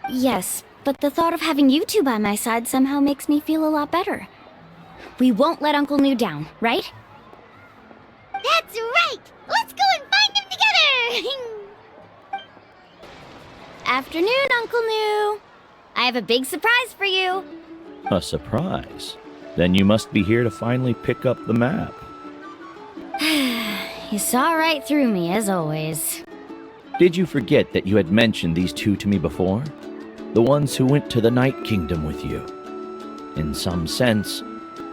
Yes, but the thought of having you two by my side somehow makes me feel a lot better. We won't let Uncle Nu down, right? That's right! Let's go and find him together! Afternoon, Uncle Nu. I have a big surprise for you. A surprise? Then you must be here to finally pick up the map. You saw right through me, as always. Did you forget that you had mentioned these two to me before? The ones who went to the Night Kingdom with you. In some sense,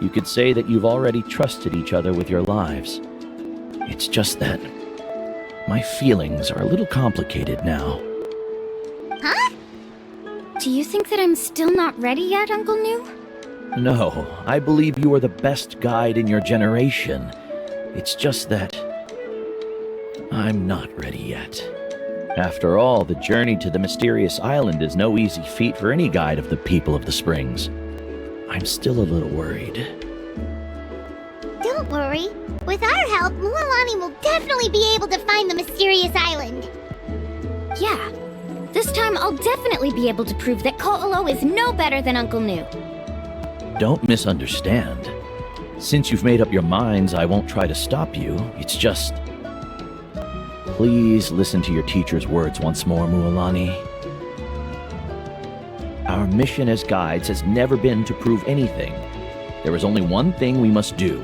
you could say that you've already trusted each other with your lives. It's just that my feelings are a little complicated now. Huh? Do you think that I'm still not ready yet, Uncle Nu? No, I believe you are the best guide in your generation. It's just that I'm not ready yet. After all, the journey to the mysterious island is no easy feat for any guide of the people of the springs. I'm still a little worried. Don't worry. With our help, Mualani will definitely be able to find the mysterious island. Yeah. This time I'll definitely be able to prove that Ko'olo is no better than Uncle Nu. Don't misunderstand. Since you've made up your minds, I won't try to stop you. It's just... Please listen to your teacher's words once more, Mualani. Our mission as guides has never been to prove anything. There is only one thing we must do.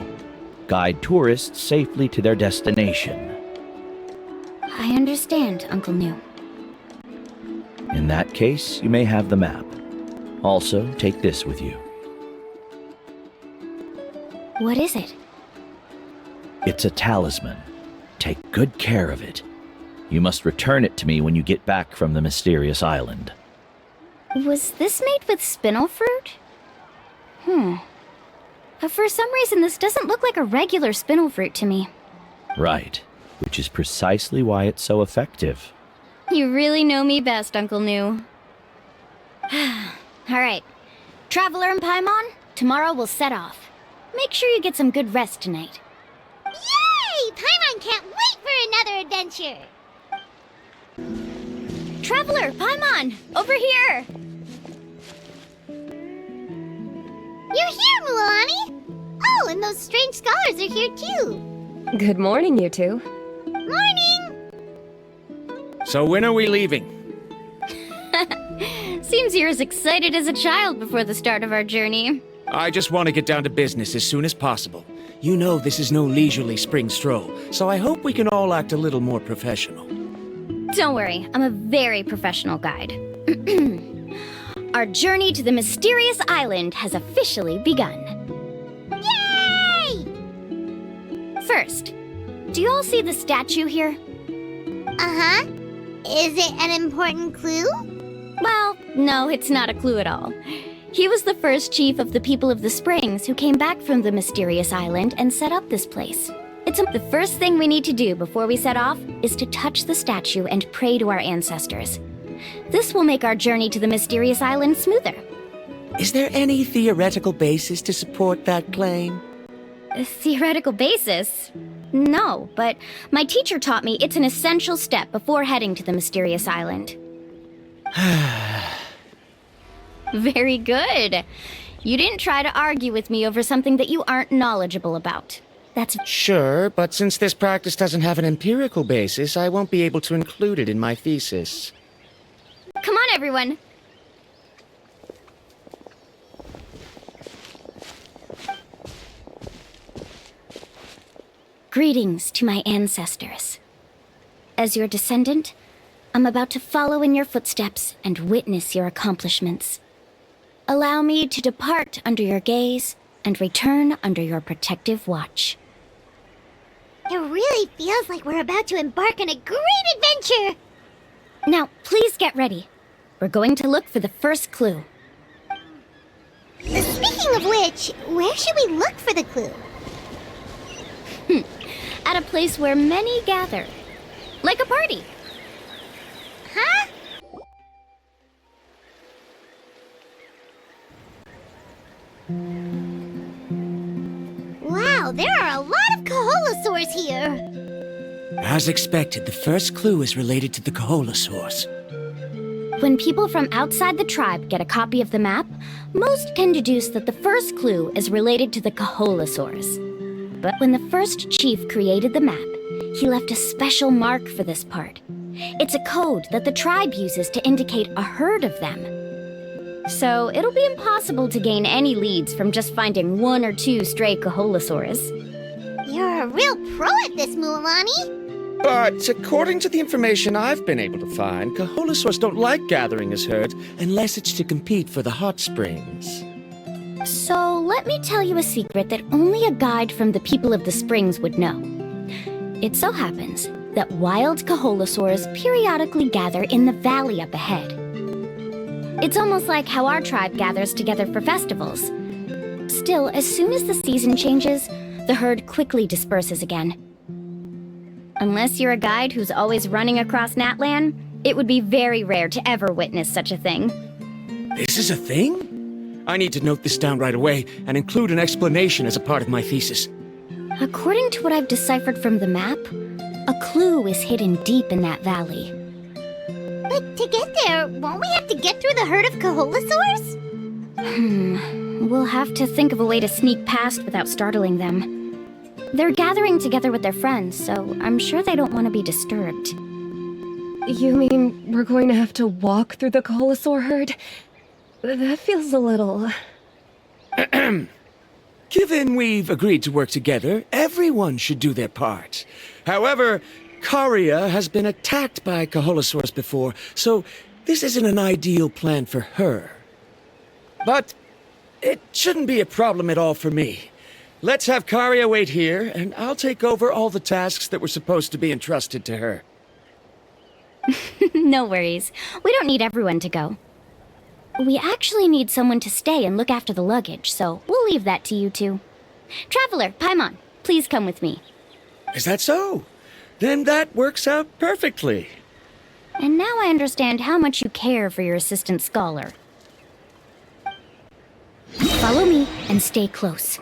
Guide tourists safely to their destination. I understand, Uncle Nu. In that case, you may have the map. Also, take this with you. What is it? It's a talisman. Take good care of it. You must return it to me when you get back from the mysterious island. Was this made with spinel fruit? For some reason, this doesn't look like a regular spinel fruit to me. Right. which is precisely why it's so effective. You really know me best, Uncle New. Alright. Traveler and Paimon, tomorrow we'll set off. Make sure you get some good rest tonight. Yay! Paimon can't wait for another adventure! Traveler, Paimon, over here! You're here, Mualani! Oh, and those strange scholars are here too! Good morning, you two. Morning! So when are we leaving? Seems you're as excited as a child before the start of our journey. I just want to get down to business as soon as possible. You know this is no leisurely spring stroll, so I hope we can all act a little more professional. Don't worry, I'm a very professional guide. Our journey to the mysterious island has officially begun. Yay! First, do you all see the statue here? Uh-huh. Is it an important clue? Well, no, it's not a clue at all. He was the first chief of the people of the Springs who came back from the mysterious island and set up this place. The first thing we need to do before we set off is to touch the statue and pray to our ancestors. This will make our journey to the mysterious island smoother. Is there any theoretical basis to support that claim? A theoretical basis? No, but my teacher taught me it's an essential step before heading to the mysterious island. Very good. You didn't try to argue with me over something that you aren't knowledgeable about. That's Sure, but since this practice doesn't have an empirical basis, I won't be able to include it in my thesis. Come on, everyone. Greetings to my ancestors. As your descendant, I'm about to follow in your footsteps and witness your accomplishments. Allow me to depart under your gaze and return under your protective watch. It really feels like we're about to embark on a great adventure! Now, please get ready. We're going to look for the first clue. Speaking of which, where should we look for the clue? At a place where many gather. Like a party. Huh? Wow, there are a lot of Kaholasaurs here! As expected, the first clue is related to the Kaholasaurs. When people from outside the tribe get a copy of the map, most can deduce that the first clue is related to the Kaholasaurs. But when the first chief created the map, he left a special mark for this part. It's a code that the tribe uses to indicate a herd of them. So it'll be impossible to gain any leads from just finding one or two stray Kaholasaurs. You're a real pro at this, Mualani! But according to the information I've been able to find, Kaholasaurs don't like gathering as herds unless it's to compete for the hot springs. So let me tell you a secret that only a guide from the people of the springs would know. It so happens that wild Kaholasaurs periodically gather in the valley up ahead. It's almost like how our tribe gathers together for festivals. Still, as soon as the season changes, the herd quickly disperses again. Unless you're a guide who's always running across Natlan, it would be very rare to ever witness such a thing. This is a thing? I need to note this down right away and include an explanation as a part of my thesis. According to what I've deciphered from the map, a clue is hidden deep in that valley. But to get there, won't we have to get through the herd of Kaholasaurs? We'll have to think of a way to sneak past without startling them. They're gathering together with their friends, so I'm sure they don't want to be disturbed. You mean we're going to have to walk through the Kaholasaur herd? That feels a little... Given we've agreed to work together, everyone should do their part. However, Karia has been attacked by Kaholasaurs before, so this isn't an ideal plan for her. But it shouldn't be a problem at all for me. Let's have Karia wait here, and I'll take over all the tasks that were supposed to be entrusted to her. No worries. We don't need everyone to go. We actually need someone to stay and look after the luggage, so we'll leave that to you two. Traveler, Paimon, please come with me. Is that so? Then that works out perfectly. And now I understand how much you care for your assistant scholar. Follow me and stay close.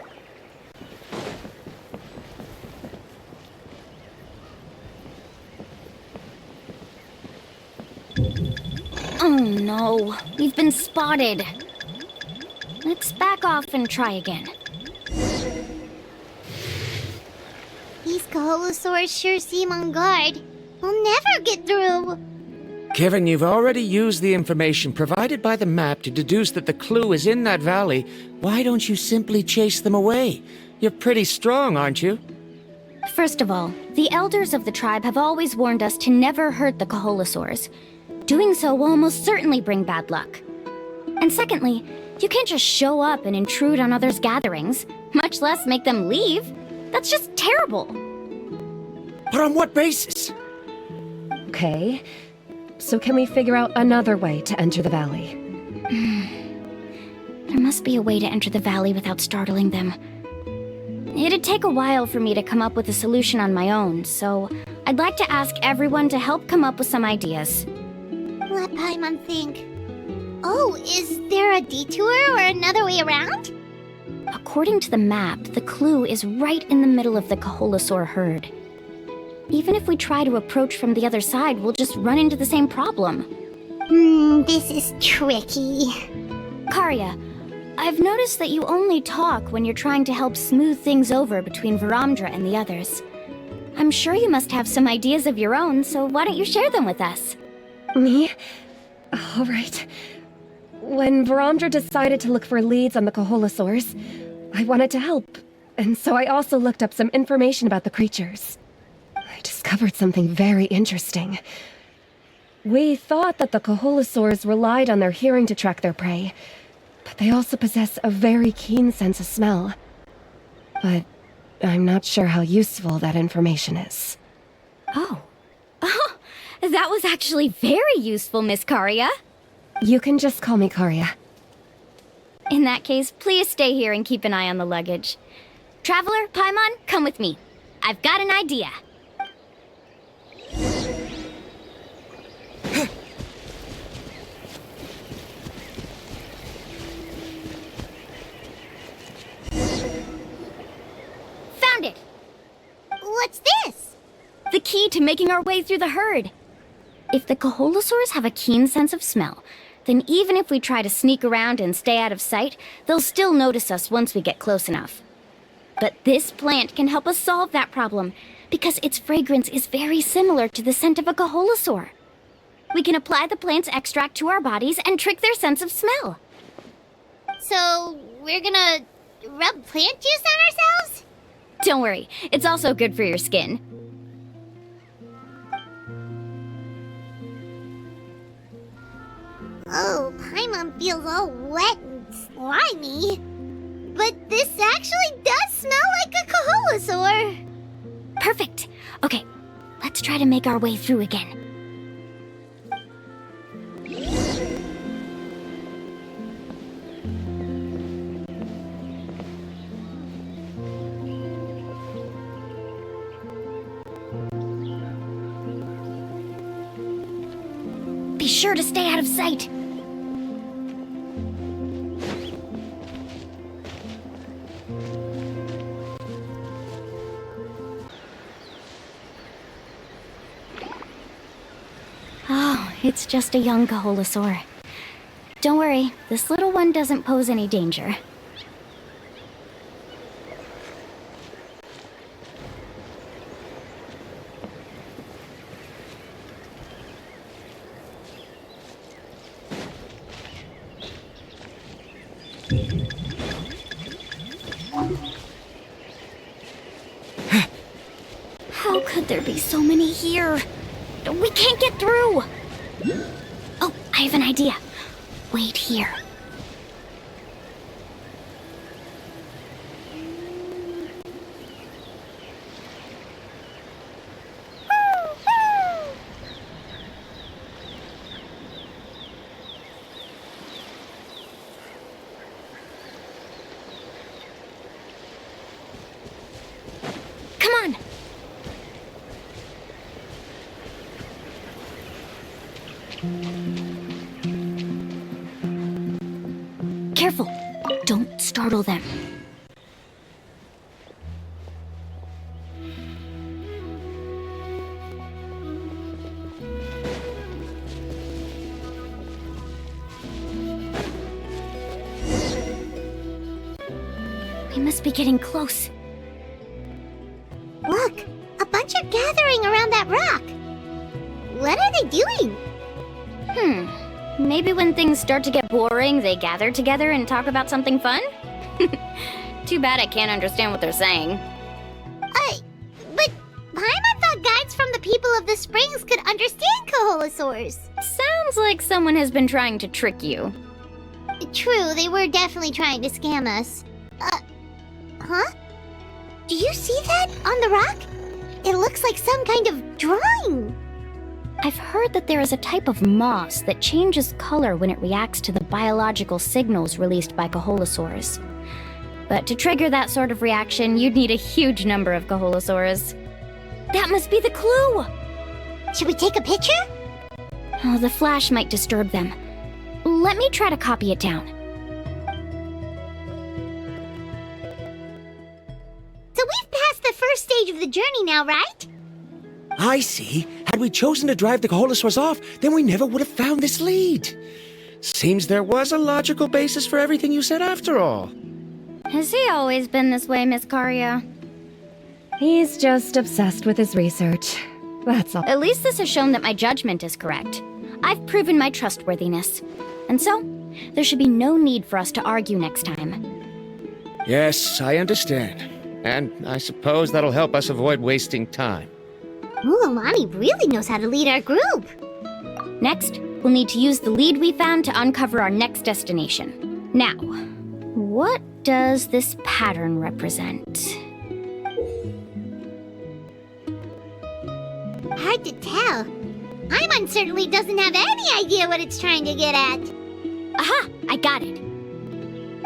Oh no, we've been spotted. Let's back off and try again. These Coholosaurs sure seem on guard. We'll never get through. Given you've already used the information provided by the map to deduce that the clue is in that valley, why don't you simply chase them away? You're pretty strong, aren't you? First of all, the elders of the tribe have always warned us to never hurt the Coholosaurs. Doing so will almost certainly bring bad luck. And secondly, you can't just show up and intrude on others' gatherings, much less make them leave. That's just terrible. But on what basis? Okay. So can we figure out another way to enter the valley? There must be a way to enter the valley without startling them. It'd take a while for me to come up with a solution on my own, so I'd like to ask everyone to help come up with some ideas. Let Paimon think. Oh, is there a detour or another way around? According to the map, the clue is right in the middle of the Coholosaur herd. Even if we try to approach from the other side, we'll just run into the same problem. This is tricky. Karya, I've noticed that you only talk when you're trying to help smooth things over between Varamdra and the others. I'm sure you must have some ideas of your own, so why don't you share them with us? Me? All right. When Varamdra decided to look for leads on the Coholosaurs, I wanted to help, and so I also looked up some information about the creatures. I discovered something very interesting. We thought that the Coholosaurs relied on their hearing to track their prey, but they also possess a very keen sense of smell. But I'm not sure how useful that information is. Oh, that was actually very useful, Miss Karya. You can just call me Karya. In that case, please stay here and keep an eye on the luggage. Traveler, Paimon, come with me. I've got an idea. Found it! What's this? The key to making our way through the herd. If the Coholosaurs have a keen sense of smell, then even if we try to sneak around and stay out of sight, they'll still notice us once we get close enough. But this plant can help us solve that problem, because its fragrance is very similar to the scent of a Coholosaur. We can apply the plant's extract to our bodies and trick their sense of smell. So, we're gonna rub plant juice on ourselves? Don't worry, it's also good for your skin. Oh, Paimon feels all wet and slimy. But this actually does smell like a Coholosaur. Perfect. Okay, let's try to make our way through again. Be sure to stay out of sight. Oh, it's just a young Coholosaur. Don't worry, this little one doesn't pose any danger. How could there be so many here? We can't get through! Oh, I have an idea. Wait here. Come on! Don't startle them. We must be getting close. Look, a bunch are gathering around that rock. What are they doing? Maybe when things start to get boring, they gather together and talk about something fun? Too bad I can't understand what they're saying. But Paimon thought guides from the people of the springs could understand Kaholosaurs. Sounds like someone has been trying to trick you. True, they were definitely trying to scam us. Huh? Do you see that on the rock? It looks like some kind of drawing. I've heard that there is a type of moss that changes color when it reacts to the biological signals released by Kaholosaurs. But to trigger that sort of reaction, you'd need a huge number of Kaholosaurs. That must be the clue! Should we take a picture? Oh, the flash might disturb them. Let me try to copy it down. So we've passed the first stage of the journey now, right? I see. Had we chosen to drive the Kaholosaurs off, then we never would have found this lead. Seems there was a logical basis for everything you said after all. Has he always been this way, Miss Karia? He's just obsessed with his research. That's all. At least this has shown that my judgment is correct. I've proven my trustworthiness. And so, there should be no need for us to argue next time. Yes, I understand. And I suppose that'll help us avoid wasting time. Mualani really knows how to lead our group. Next, we'll need to use the lead we found to uncover our next destination. Now, what does this pattern represent? Hard to tell. Paimon certainly doesn't have any idea what it's trying to get at. Aha! I got it!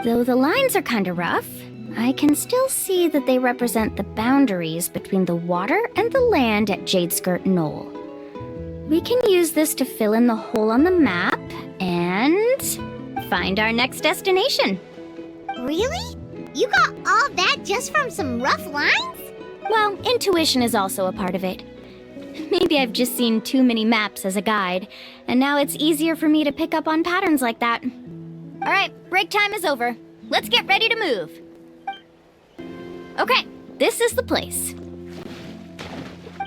Though the lines are kinda rough, I can still see that they represent the boundaries between the water and the land at Jadeskirt Knoll. We can use this to fill in the hole on the map and find our next destination. Really? You got all that just from some rough lines? Well, intuition is also a part of it. Maybe I've just seen too many maps as a guide, and now it's easier for me to pick up on patterns like that. Alright, break time is over. Let's get ready to move. Okay, this is the place.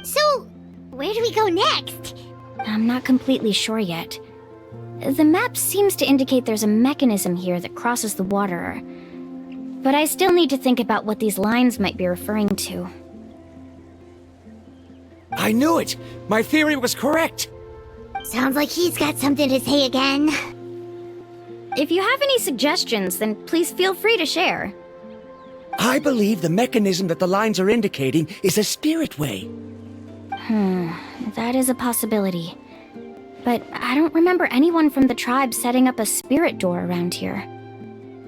So, where do we go next? I'm not completely sure yet. The map seems to indicate there's a mechanism here that crosses the water. But I still need to think about what these lines might be referring to. I knew it! My theory was correct! Sounds like he's got something to say again. If you have any suggestions, then please feel free to share. I believe the mechanism that the lines are indicating is a spirit way. That is a possibility. But I don't remember anyone from the tribe setting up a spirit door around here.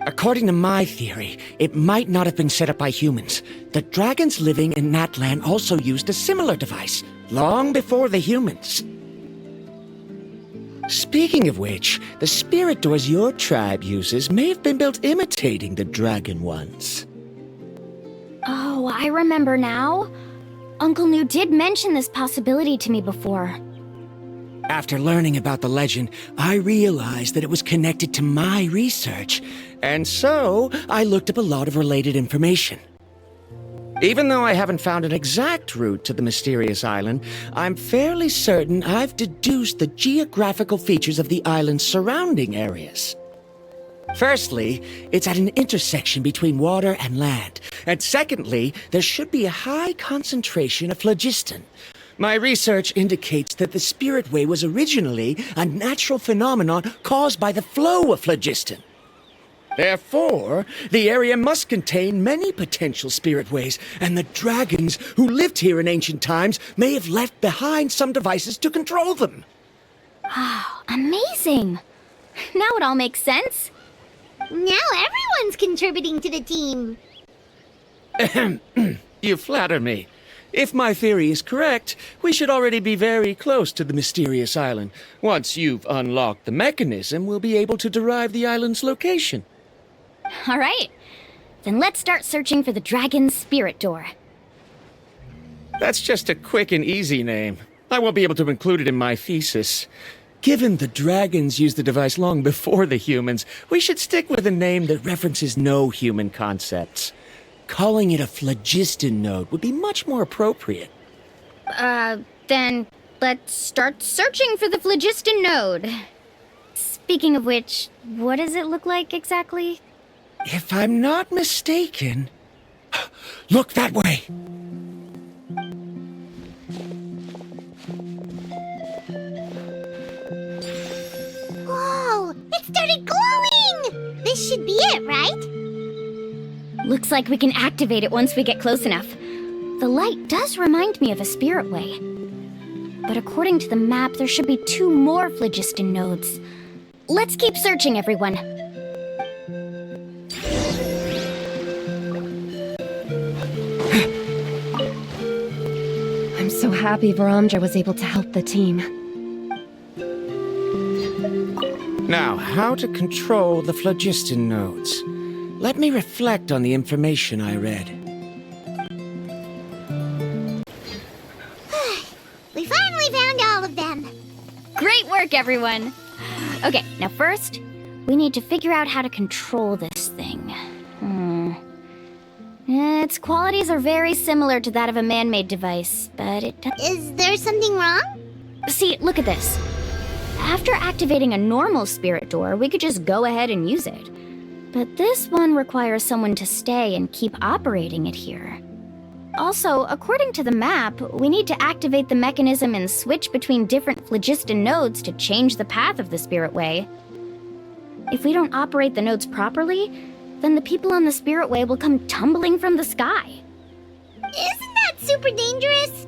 According to my theory, it might not have been set up by humans. The dragons living in Natlan also used a similar device, long before the humans. Speaking of which, the spirit doors your tribe uses may have been built imitating the dragon ones. Oh, I remember now. Uncle New did mention this possibility to me before. After learning about the legend, I realized that it was connected to my research, and so I looked up a lot of related information. Even though I haven't found an exact route to the mysterious island, I'm fairly certain I've deduced the geographical features of the island's surrounding areas. Firstly, it's at an intersection between water and land, and secondly, there should be a high concentration of phlogiston. My research indicates that the Spirit Way was originally a natural phenomenon caused by the flow of phlogiston. Therefore, the area must contain many potential Spirit Ways, and the dragons who lived here in ancient times may have left behind some devices to control them. Wow, amazing! Now it all makes sense. Now everyone's contributing to the team. You flatter me. If my theory is correct, we should already be very close to the mysterious island. Once you've unlocked the mechanism, we'll be able to derive the island's location. All right. Then let's start searching for the dragon's spirit door. That's just a quick and easy name. I won't be able to include it in my thesis. Given the dragons used the device long before the humans, we should stick with a name that references no human concepts. Calling it a phlogiston node would be much more appropriate. Then let's start searching for the phlogiston node. Speaking of which, what does it look like exactly? If I'm not mistaken... Look that way! Whoa! It started glowing! This should be it, right? Looks like we can activate it once we get close enough. The light does remind me of a spirit way. But according to the map, there should be 2 more phlogiston nodes. Let's keep searching, everyone. I'm so happy Varamdra was able to help the team. Now, how to control the phlogiston nodes. Let me reflect on the information I read. We finally found all of them. Great work, everyone! Okay, now first, we need to figure out how to control this thing. Its qualities are very similar to that of a man-made device, but it does... Is there something wrong? See, look at this. After activating a normal spirit door, we could just go ahead and use it. But this one requires someone to stay and keep operating it here. Also, according to the map, we need to activate the mechanism and switch between different phlogiston nodes to change the path of the spirit way. If we don't operate the nodes properly, then the people on the spirit way will come tumbling from the sky. Isn't that super dangerous?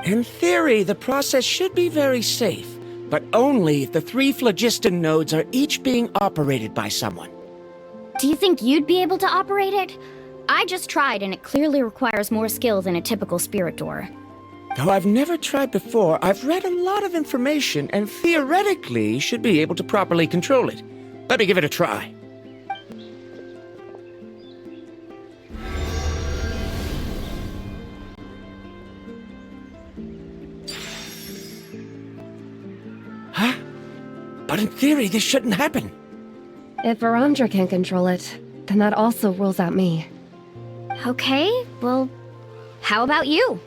In theory, the process should be very safe, but only if the 3 phlogiston nodes are each being operated by someone. Do you think you'd be able to operate it? I just tried, and it clearly requires more skill than a typical spirit door. Though I've never tried before, I've read a lot of information and theoretically should be able to properly control it. Let me give it a try. Huh? But in theory, this shouldn't happen. If Varamdra can control it, then that also rules out me. Okay, well, how about you?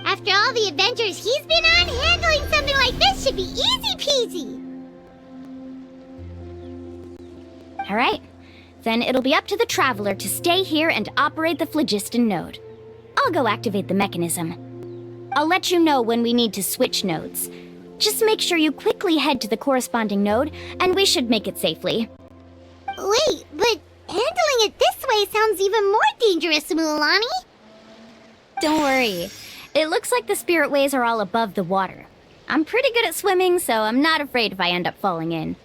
After all the adventures he's been on, handling something like this should be easy peasy. All right, then it'll be up to the Traveler to stay here and operate the phlogiston node. I'll go activate the mechanism. I'll let you know when we need to switch nodes. Just make sure you quickly head to the corresponding node, and we should make it safely. Wait, but handling it this way sounds even more dangerous, Mualani. Don't worry. It looks like the spirit ways are all above the water. I'm pretty good at swimming, so I'm not afraid if I end up falling in.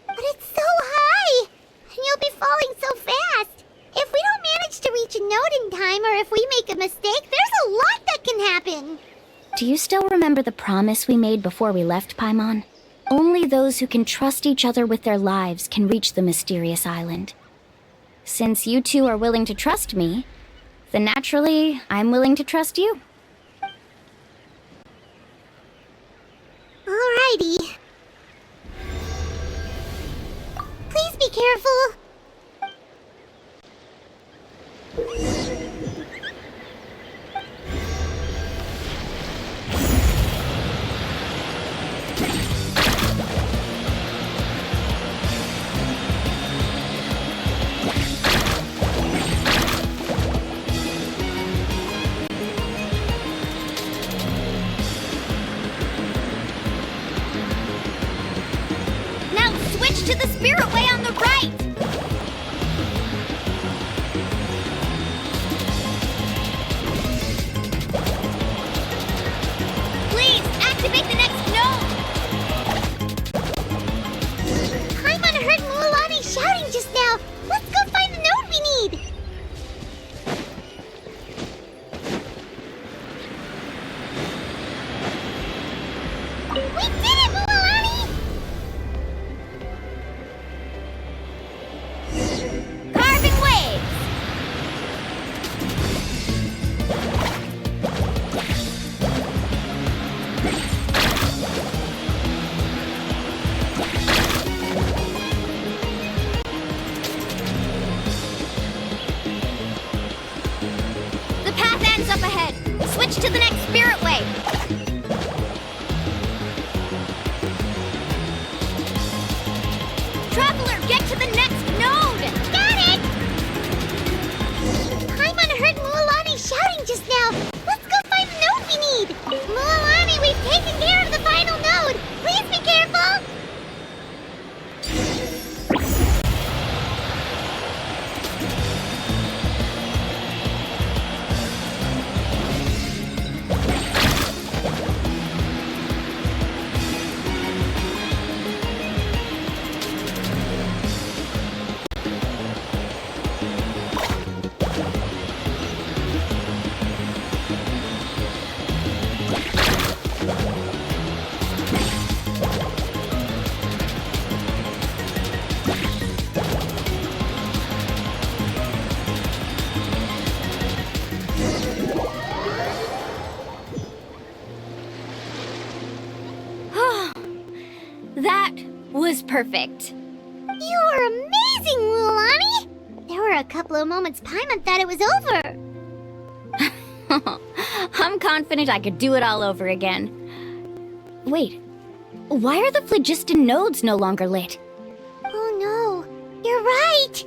But it's so high, and you'll be falling so fast. If we don't manage to reach a node in time, or if we make a mistake, there's a lot that can happen. Do you still remember the promise we made before we left, Paimon? Only those who can trust each other with their lives can reach the mysterious island. Since you two are willing to trust me, then naturally, I'm willing to trust you. Alrighty. Please be careful. to the next spirit way! Traveler, get to the next node! Got it! Paimon heard Mualani shouting just now. Let's go find the node we need. Mualani, we've taken care of the final node. Please be careful. That was perfect. You were amazing, Mualani! There were a couple of moments Paimon thought it was over. I'm confident I could do it all over again. Wait, why are the phlogiston nodes no longer lit? Oh no, you're right!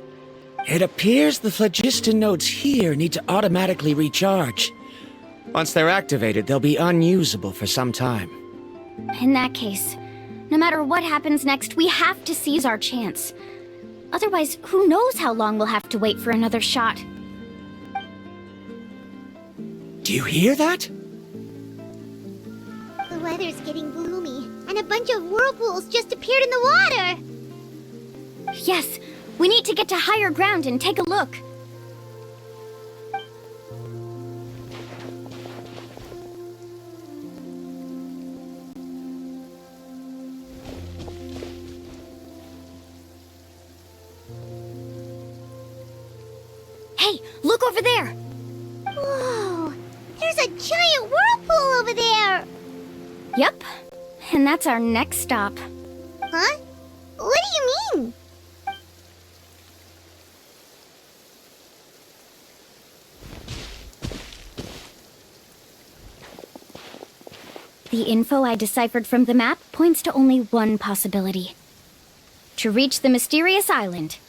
It appears the phlogiston nodes here need to automatically recharge. Once they're activated, they'll be unusable for some time. In that case, no matter what happens next, we have to seize our chance. Otherwise, who knows how long we'll have to wait for another shot. Do you hear that? The weather's getting gloomy, and a bunch of whirlpools just appeared in the water! Yes, we need to get to higher ground and take a look. Hey, look over there! Whoa! There's a giant whirlpool over there! Yep, and that's our next stop. Huh? What do you mean? The info I deciphered from the map points to only one possibility. To reach the mysterious island,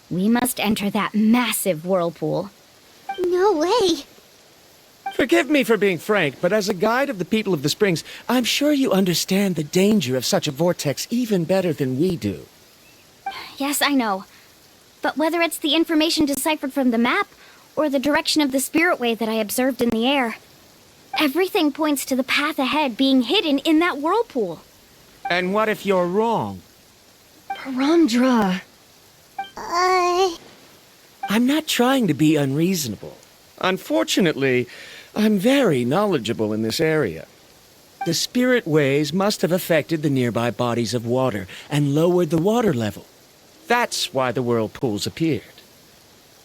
we must enter that massive whirlpool. No way! Forgive me for being frank, but as a guide of the people of the Springs, I'm sure you understand the danger of such a vortex even better than we do. Yes, I know. But whether it's the information deciphered from the map, or the direction of the spirit way that I observed in the air, everything points to the path ahead being hidden in that whirlpool. And what if you're wrong? Parandra. I'm not trying to be unreasonable. Unfortunately, I'm very knowledgeable in this area. The spirit ways must have affected the nearby bodies of water and lowered the water level. That's why the whirlpools appeared.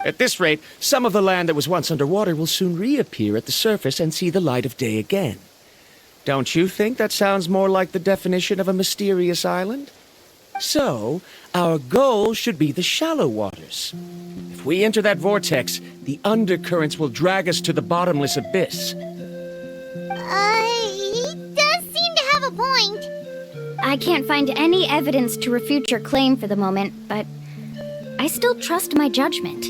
At this rate, some of the land that was once underwater will soon reappear at the surface and see the light of day again. Don't you think that sounds more like the definition of a mysterious island? So, our goal should be the shallow waters. If we enter that vortex, the undercurrents will drag us to the bottomless abyss. He does seem to have a point. I can't find any evidence to refute your claim for the moment, but I still trust my judgment.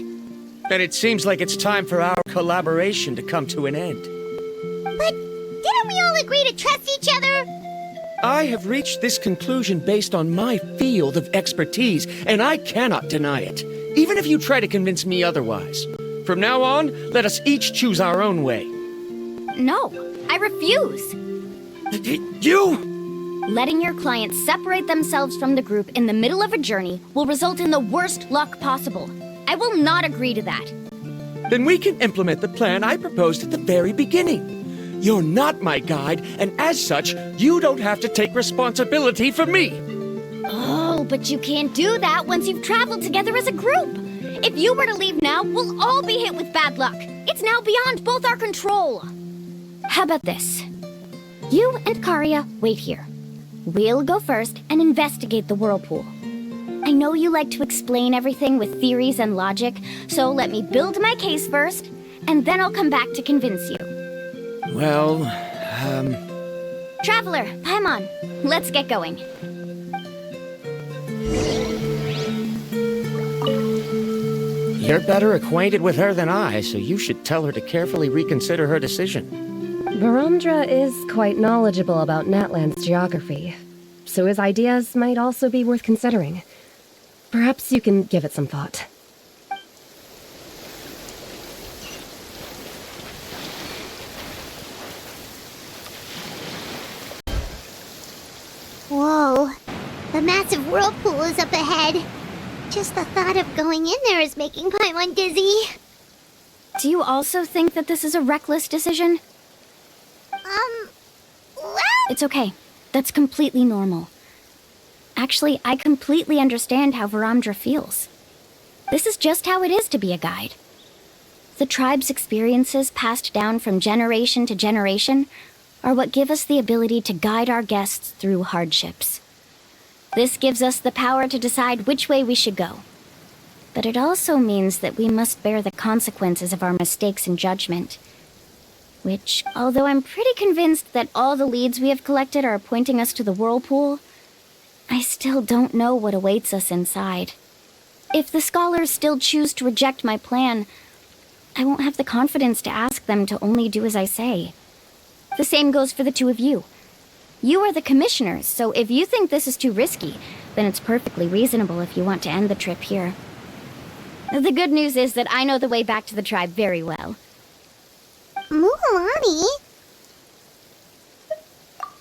Then it seems like it's time for our collaboration to come to an end. But didn't we all agree to trust each other? I have reached this conclusion based on my field of expertise, and I cannot deny it, even if you try to convince me otherwise. From now on, let us each choose our own way. No, I refuse. You? Letting your clients separate themselves from the group in the middle of a journey will result in the worst luck possible. I will not agree to that. Then we can implement the plan I proposed at the very beginning. You're not my guide, and as such, you don't have to take responsibility for me. Oh, but you can't do that once you've traveled together as a group. If you were to leave now, we'll all be hit with bad luck. It's now beyond both our control. How about this? You and Karia wait here. We'll go first and investigate the whirlpool. I know you like to explain everything with theories and logic, so let me build my case first, and then I'll come back to convince you. Well, Traveler, Paimon, let's get going. You're better acquainted with her than I, so you should tell her to carefully reconsider her decision. Baramdra is quite knowledgeable about Natlan's geography, so his ideas might also be worth considering. Perhaps you can give it some thought. Whoa. The massive whirlpool is up ahead. Just the thought of going in there is making Paimon dizzy. Do you also think that this is a reckless decision? Well... It's okay. That's completely normal. Actually, I completely understand how Varamdra feels. This is just how it is to be a guide. The tribe's experiences passed down from generation to generation are what give us the ability to guide our guests through hardships. This gives us the power to decide which way we should go. But it also means that we must bear the consequences of our mistakes and judgment. Which, although I'm pretty convinced that all the leads we have collected are pointing us to the whirlpool, I still don't know what awaits us inside. If the scholars still choose to reject my plan, I won't have the confidence to ask them to only do as I say. The same goes for the two of you. You are the commissioners, so if you think this is too risky, then it's perfectly reasonable if you want to end the trip here. The good news is that I know the way back to the tribe very well. Mualani?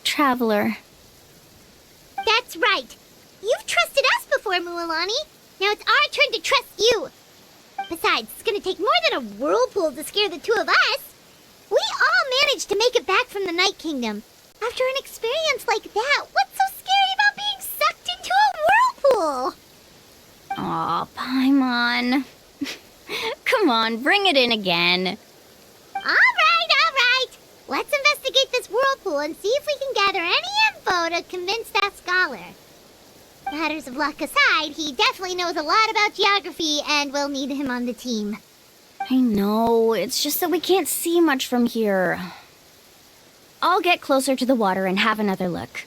Traveler. That's right. You've trusted us before, Mualani. Now it's our turn to trust you. Besides, it's gonna take more than a whirlpool to scare the two of us. We all managed to make it back from the Night Kingdom. After an experience like that, what's so scary about being sucked into a whirlpool? Aw, Paimon. Come on, bring it in again. All right. Let's investigate this whirlpool and see if we can gather any info to convince that scholar. Matters of luck aside, he definitely knows a lot about geography, and we'll need him on the team. I know, it's just that we can't see much from here. I'll get closer to the water and have another look.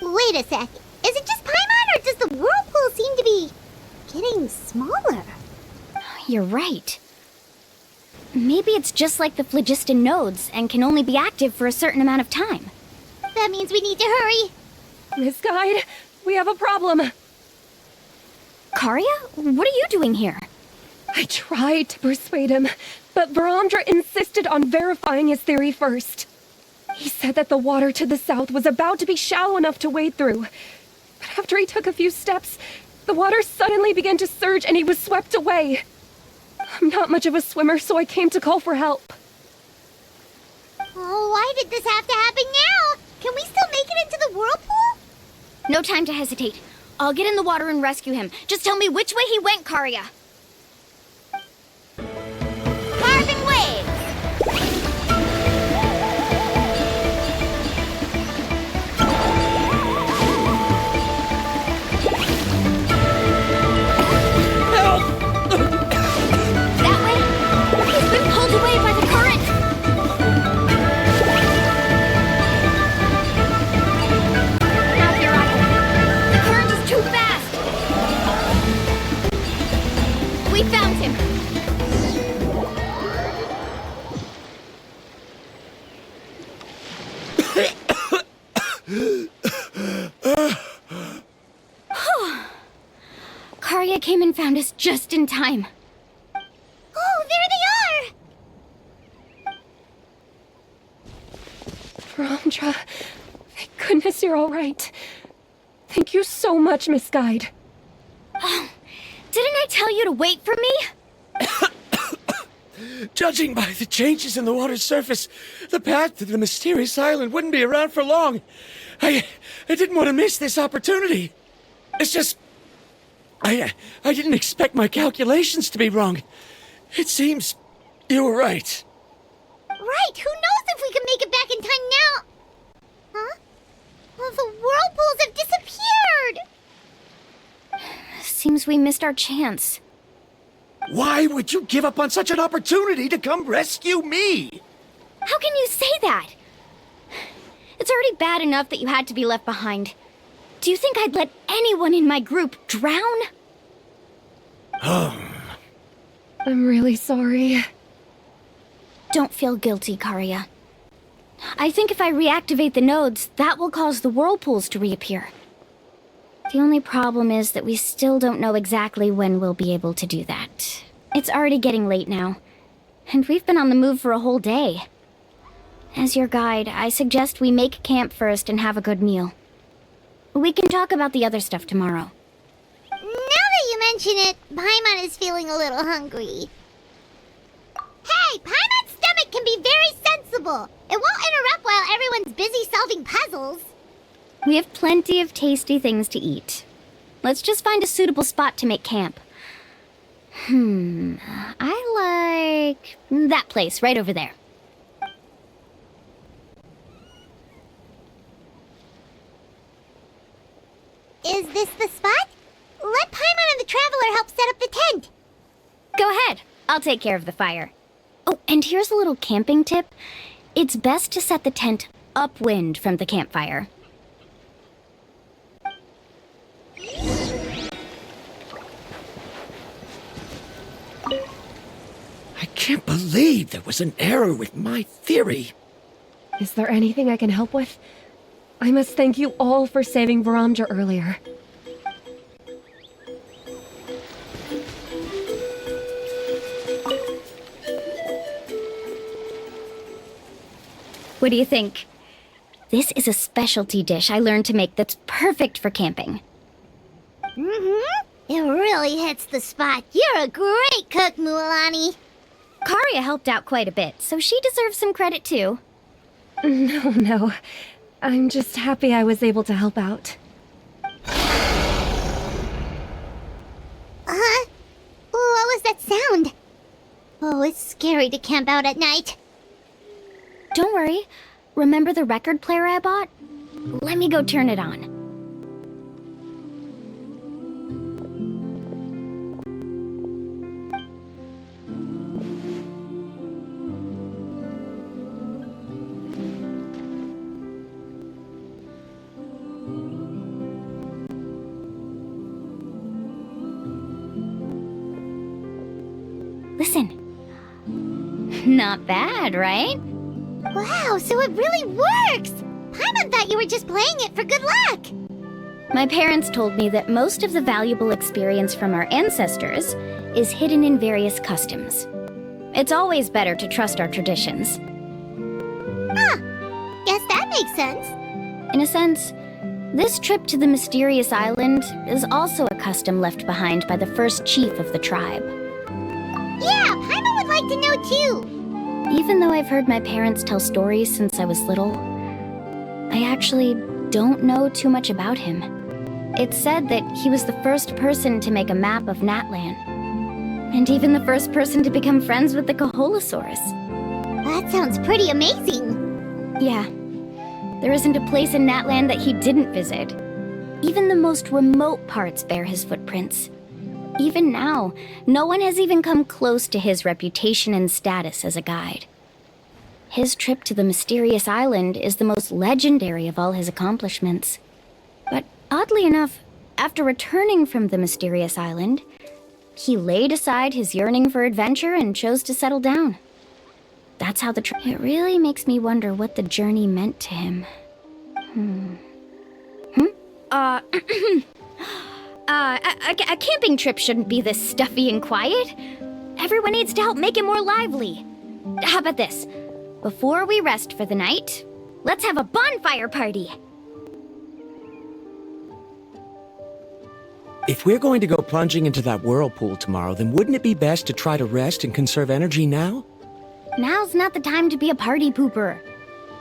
Wait a sec. Is it just Paimon, or does the whirlpool seem to be getting smaller? You're right. Maybe it's just like the phlogiston nodes and can only be active for a certain amount of time. That means we need to hurry. Miss Guide, we have a problem. Karya, what are you doing here? I tried to persuade him, but Varamdra insisted on verifying his theory first. He said that the water to the south was about to be shallow enough to wade through. But after he took a few steps, the water suddenly began to surge and he was swept away. I'm not much of a swimmer, so I came to call for help. Oh, why did this have to happen now? Can we still make it into the whirlpool? No time to hesitate. I'll get in the water and rescue him. Just tell me which way he went, Karya. Carving waves! That way? He's been pulled away by the current! Now here I am. The current is too fast! We found him! Karya came and found us just in time. Oh, there they are! Varamdra, thank goodness you're all right. Thank you so much, Miss Guide. Oh, didn't I tell you to wait for me? Judging by the changes in the water's surface, the path to the mysterious island wouldn't be around for long. I didn't want to miss this opportunity. It's just... I didn't expect my calculations to be wrong. It seems you were right. Right, who knows if we can make it back in time now? Huh? Well, the whirlpools have disappeared! Seems we missed our chance. Why would you give up on such an opportunity to come rescue me? How can you say that? It's already bad enough that you had to be left behind. Do you think I'd let anyone in my group drown? I'm really sorry. Don't feel guilty, Karia. I think if I reactivate the nodes, that will cause the whirlpools to reappear. The only problem is that we still don't know exactly when we'll be able to do that. It's already getting late now, and we've been on the move for a whole day. As your guide, I suggest we make camp first and have a good meal. We can talk about the other stuff tomorrow. Now that you mention it, Paimon is feeling a little hungry. Hey, Paimon's stomach can be very sensible. It won't interrupt while everyone's busy solving puzzles. We have plenty of tasty things to eat. Let's just find a suitable spot to make camp. I like that place right over there. Is this the spot? Let Paimon and the Traveler help set up the tent. Go ahead. I'll take care of the fire. Oh, and here's a little camping tip. It's best to set the tent upwind from the campfire. I can't believe there was an error with my theory. Is there anything I can help with? I must thank you all for saving Varamja earlier. What do you think? This is a specialty dish I learned to make that's perfect for camping. It really hits the spot. You're a great cook, Mualani. Karia helped out quite a bit, so she deserves some credit too. No. I'm just happy I was able to help out. What was that sound? Oh, it's scary to camp out at night. Don't worry. Remember the record player I bought? Let me go turn it on. Listen. Not bad, right? Wow, so it really works! Paimon thought you were just playing it for good luck! My parents told me that most of the valuable experience from our ancestors is hidden in various customs. It's always better to trust our traditions. Guess that makes sense. In a sense, this trip to the mysterious island is also a custom left behind by the first chief of the tribe. Yeah, Paimon would like to know too! Even though I've heard my parents tell stories since I was little, I actually don't know too much about him. It's said that he was the first person to make a map of Natlan, and even the first person to become friends with the Kaholosaurus. That sounds pretty amazing. Yeah, there isn't a place in Natlan that he didn't visit. Even the most remote parts bear his footprints. Even now, no one has even come close to his reputation and status as a guide. His trip to the mysterious island is the most legendary of all his accomplishments. But oddly enough, after returning from the mysterious island, he laid aside his yearning for adventure and chose to settle down. That's how it really makes me wonder what the journey meant to him. A camping trip shouldn't be this stuffy and quiet. Everyone needs to help make it more lively. How about this? Before we rest for the night, let's have a bonfire party. If we're going to go plunging into that whirlpool tomorrow, then wouldn't it be best to try to rest and conserve energy now? Now's not the time to be a party pooper.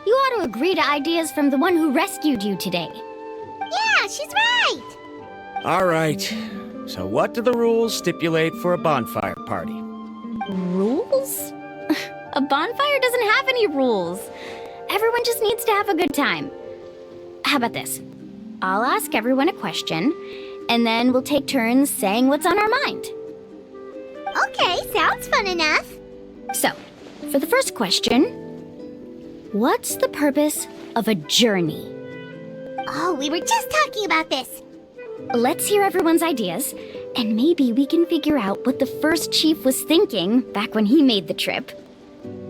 You ought to agree to ideas from the one who rescued you today. Yeah, she's right! All right. So what do the rules stipulate for a bonfire party? Rules? A bonfire doesn't have any rules. Everyone just needs to have a good time. How about this? I'll ask everyone a question, and then we'll take turns saying what's on our mind. Okay, sounds fun enough. So, for the first question, What's the purpose of a journey? Oh, we were just talking about this. Let's hear everyone's ideas, and maybe we can figure out what the first chief was thinking back when he made the trip.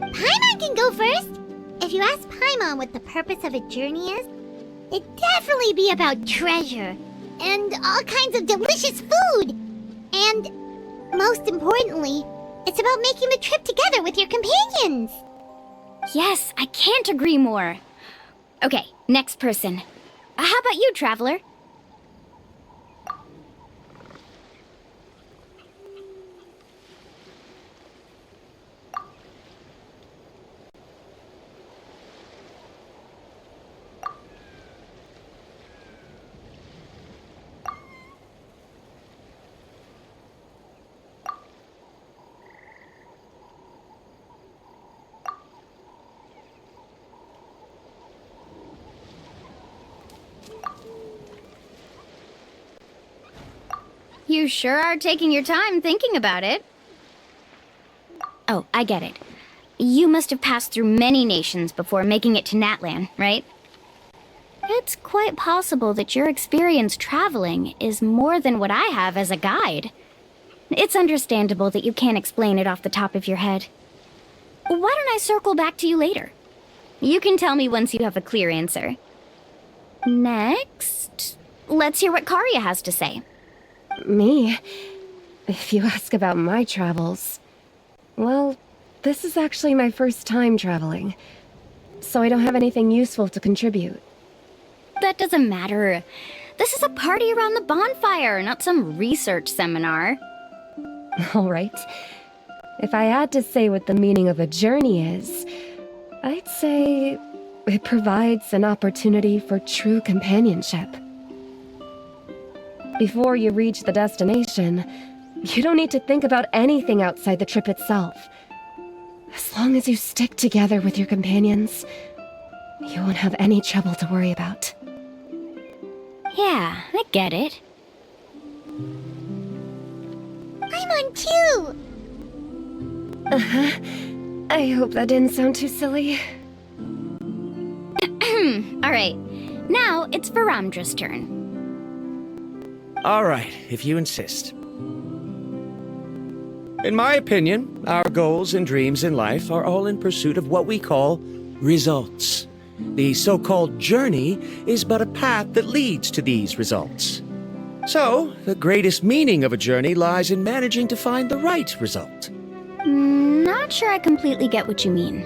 Paimon can go first. If you ask Paimon what the purpose of a journey is, it'd definitely be about treasure and all kinds of delicious food. And most importantly, it's about making the trip together with your companions. Yes, I can't agree more. Okay, next person. How about you, Traveler? You sure are taking your time thinking about it. Oh, I get it. You must have passed through many nations before making it to Natlan, right? It's quite possible that your experience traveling is more than what I have as a guide. It's understandable that you can't explain it off the top of your head. Why don't I circle back to you later? You can tell me once you have a clear answer. Next, let's hear what Karya has to say. Me? If you ask about my travels... Well, this is actually my first time traveling, so I don't have anything useful to contribute. That doesn't matter. This is a party around the bonfire, not some research seminar. All right. If I had to say what the meaning of a journey is, I'd say it provides an opportunity for true companionship. Before you reach the destination, you don't need to think about anything outside the trip itself. As long as you stick together with your companions, you won't have any trouble to worry about. Yeah, I get it. I'm on too! Uh-huh. I hope that didn't sound too silly. Alright, now it's Varamdra's turn. All right, if you insist. In my opinion, our goals and dreams in life are all in pursuit of what we call results. The so-called journey is but a path that leads to these results. So, the greatest meaning of a journey lies in managing to find the right result. Not sure I completely get what you mean.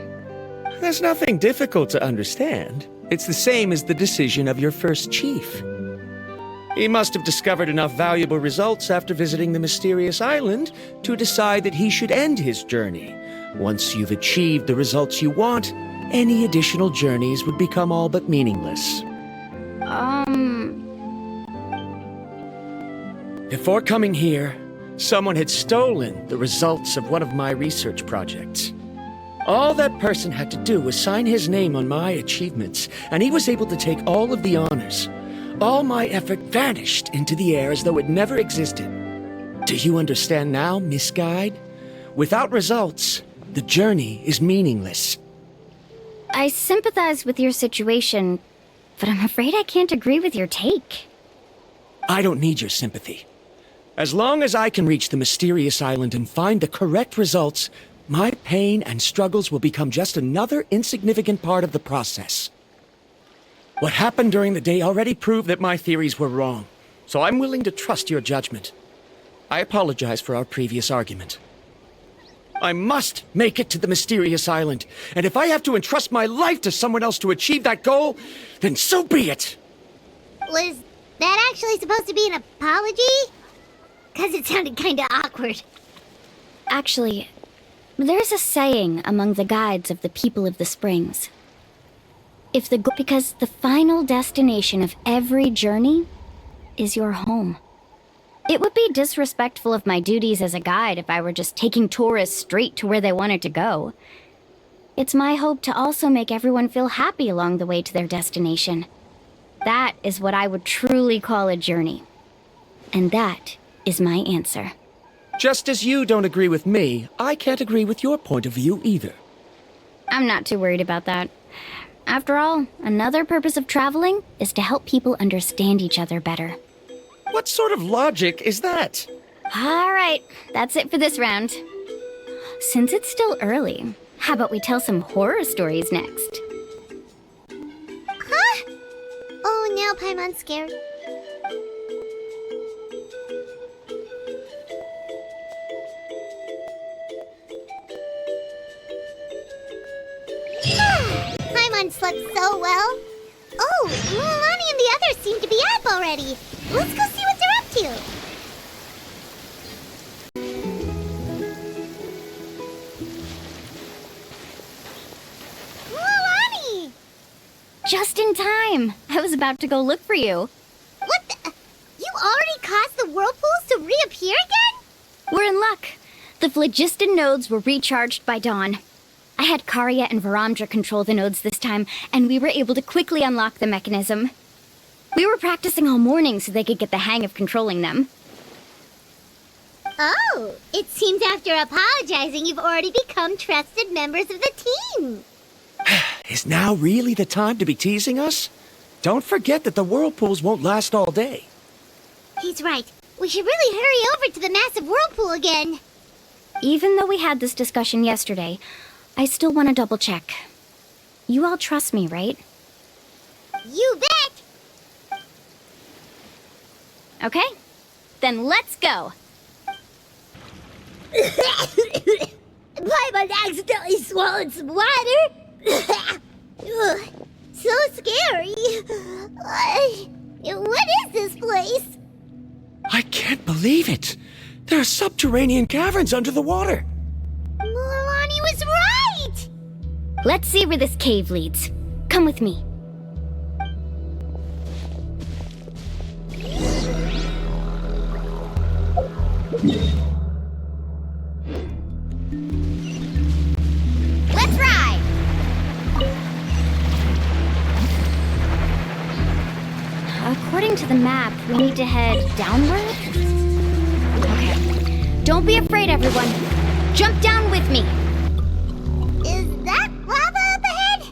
There's nothing difficult to understand. It's the same as the decision of your first chief. He must have discovered enough valuable results after visiting the mysterious island to decide that he should end his journey. Once you've achieved the results you want, any additional journeys would become all but meaningless. Before coming here, someone had stolen the results of one of my research projects. All that person had to do was sign his name on my achievements, and he was able to take all of the honors. All my effort vanished into the air as though it never existed. Do you understand now, Miss Guide? Without results, the journey is meaningless. I sympathize with your situation, but I'm afraid I can't agree with your take. I don't need your sympathy. As long as I can reach the mysterious island and find the correct results, my pain and struggles will become just another insignificant part of the process. What happened during the day already proved that my theories were wrong, so I'm willing to trust your judgment. I apologize for our previous argument. I must make it to the mysterious island, and if I have to entrust my life to someone else to achieve that goal, then so be it! Was that actually supposed to be an apology? Because it sounded kinda awkward. Actually, there's a saying among the guides of the people of the springs. Because the final destination of every journey is your home. It would be disrespectful of my duties as a guide if I were just taking tourists straight to where they wanted to go. It's my hope to also make everyone feel happy along the way to their destination. That is what I would truly call a journey. And that is my answer. Just as you don't agree with me, I can't agree with your point of view either. I'm not too worried about that. After all, another purpose of traveling is to help people understand each other better. What sort of logic is that? All right, that's it for this round. Since it's still early, how about we tell some horror stories next? Huh? Oh, now Paimon's scared. Paimon slept so well. Oh, Mualani and the others seem to be up already. Let's go see what they're up to. Mualani! Just in time. I was about to go look for you. What the? You already caused the whirlpools to reappear again? We're in luck. The phlogiston nodes were recharged by dawn. I had Karya and Varamdra control the nodes this time, and we were able to quickly unlock the mechanism. We were practicing all morning so they could get the hang of controlling them. Oh, it seems after apologizing, you've already become trusted members of the team. Is now really the time to be teasing us? Don't forget that the whirlpools won't last all day. He's right. We should really hurry over to the massive whirlpool again. Even though we had this discussion yesterday, I still want to double check. You all trust me, right? You bet! Okay, then let's go. Paimon accidentally swallowed some water. Ugh, so scary. What is this place? I can't believe it. There are subterranean caverns under the water. Mualani was right! Let's see where this cave leads. Come with me. Let's ride! According to the map, we need to head downward? Okay. Don't be afraid, everyone. Jump down with me. Is that lava up ahead?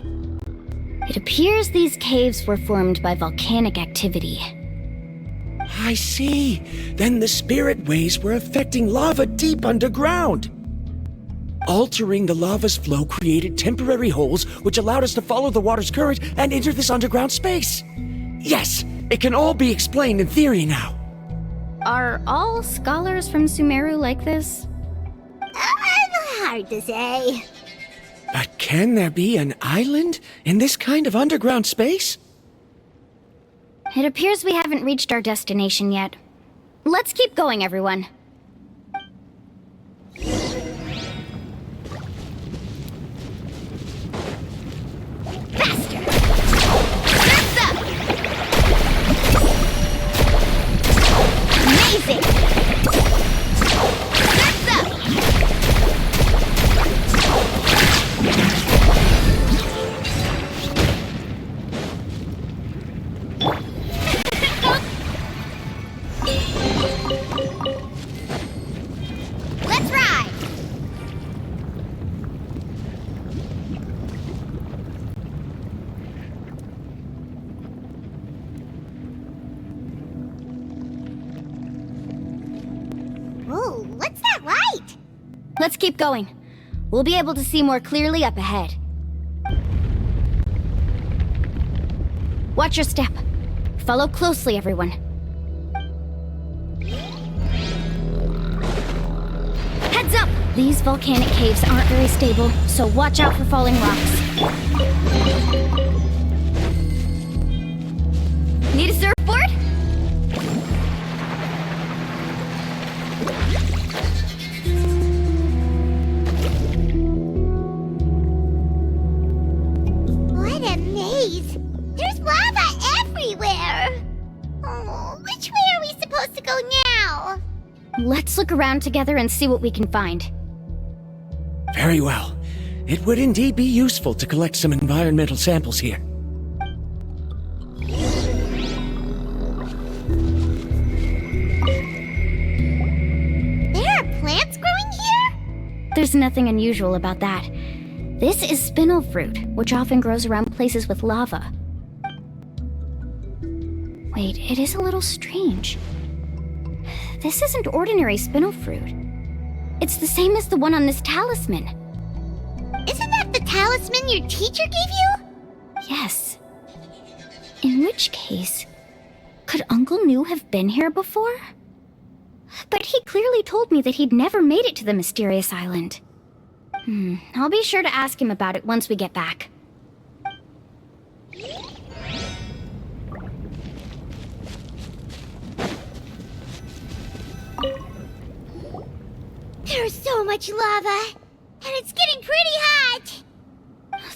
It appears these caves were formed by volcanic activity. I see. Then the spirit waves were affecting lava deep underground. Altering the lava's flow created temporary holes which allowed us to follow the water's current and enter this underground space. Yes, it can all be explained in theory now. Are all scholars from Sumeru like this? Hard to say. But can there be an island in this kind of underground space? It appears we haven't reached our destination yet. Let's keep going, everyone. Faster! Amazing! Let's ride! Whoa, what's that light? Let's keep going. We'll be able to see more clearly up ahead. Watch your step. Follow closely, everyone. Heads up! These volcanic caves aren't very stable, so watch out for falling rocks. Need a surfboard? What a maze! There's lava everywhere! Oh, which way are we supposed to go now? Let's look around together and see what we can find. Very well. It would indeed be useful to collect some environmental samples here. There are plants growing here? There's nothing unusual about that. This is spinel fruit, which often grows around places with lava. Wait, it is a little strange. This isn't ordinary spinel fruit. It's the same as the one on this talisman. Isn't that the talisman your teacher gave you? Yes. In which case, could Uncle New have been here before? But he clearly told me that he'd never made it to the mysterious island. I'll be sure to ask him about it once we get back. There's so much lava, and it's getting pretty hot.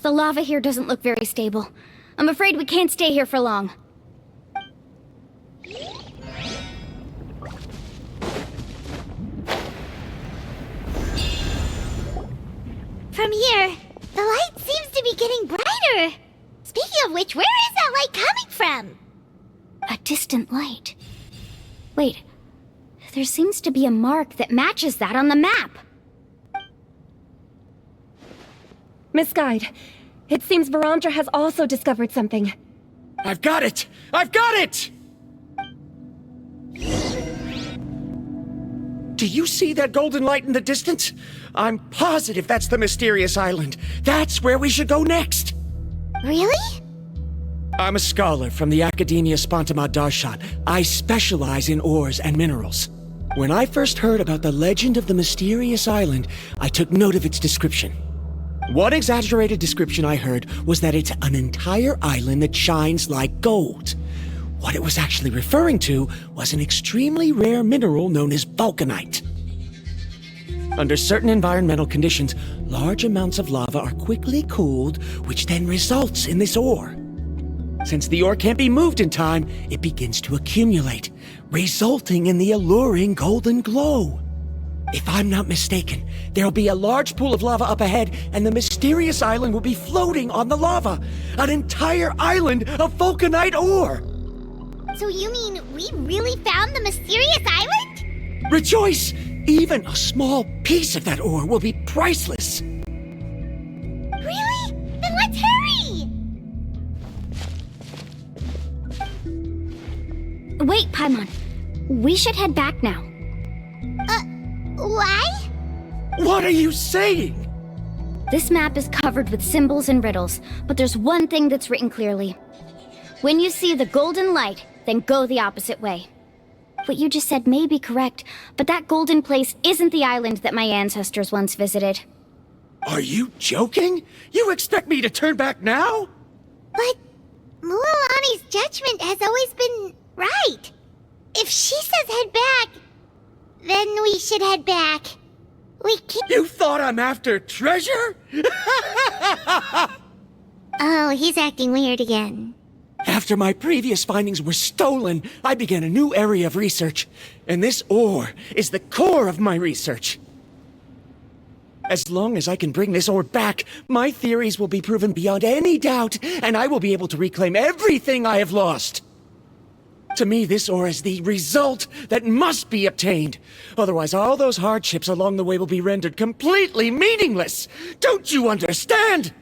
The lava here doesn't look very stable. I'm afraid we can't stay here for long. From here, the light seems to be getting brighter. Speaking of which, where is that light coming from? A distant light. Wait, there seems to be a mark that matches that on the map. Miss Guide, it seems Varamdra has also discovered something. I've got it! I've got it! Do you see that golden light in the distance? I'm positive that's the mysterious island. That's where we should go next. Really? I'm a scholar from the Academia Spontima Darshan. I specialize in ores and minerals. When I first heard about the legend of the mysterious island, I took note of its description. One exaggerated description I heard was that it's an entire island that shines like gold. What it was actually referring to was an extremely rare mineral known as vulcanite. Under certain environmental conditions, large amounts of lava are quickly cooled, which then results in this ore. Since the ore can't be moved in time, it begins to accumulate, resulting in the alluring golden glow. If I'm not mistaken, there'll be a large pool of lava up ahead, and the mysterious island will be floating on the lava. An entire island of vulcanite ore! So you mean we really found the mysterious island? Rejoice! Even a small piece of that ore will be priceless. Really? Then let's hurry! Wait, Paimon. We should head back now. Why? What are you saying? This map is covered with symbols and riddles, but there's one thing that's written clearly. When you see the golden light, then go the opposite way. What you just said may be correct, but that golden place isn't the island that my ancestors once visited. Are you joking? You expect me to turn back now? But Mualani's judgment has always been right. If she says head back, then we should head back. We can't— You thought I'm after treasure? Oh, he's acting weird again. After my previous findings were stolen, I began a new area of research, and this ore is the core of my research. As long as I can bring this ore back, my theories will be proven beyond any doubt, and I will be able to reclaim everything I have lost. To me, this ore is the result that must be obtained. Otherwise, all those hardships along the way will be rendered completely meaningless. Don't you understand?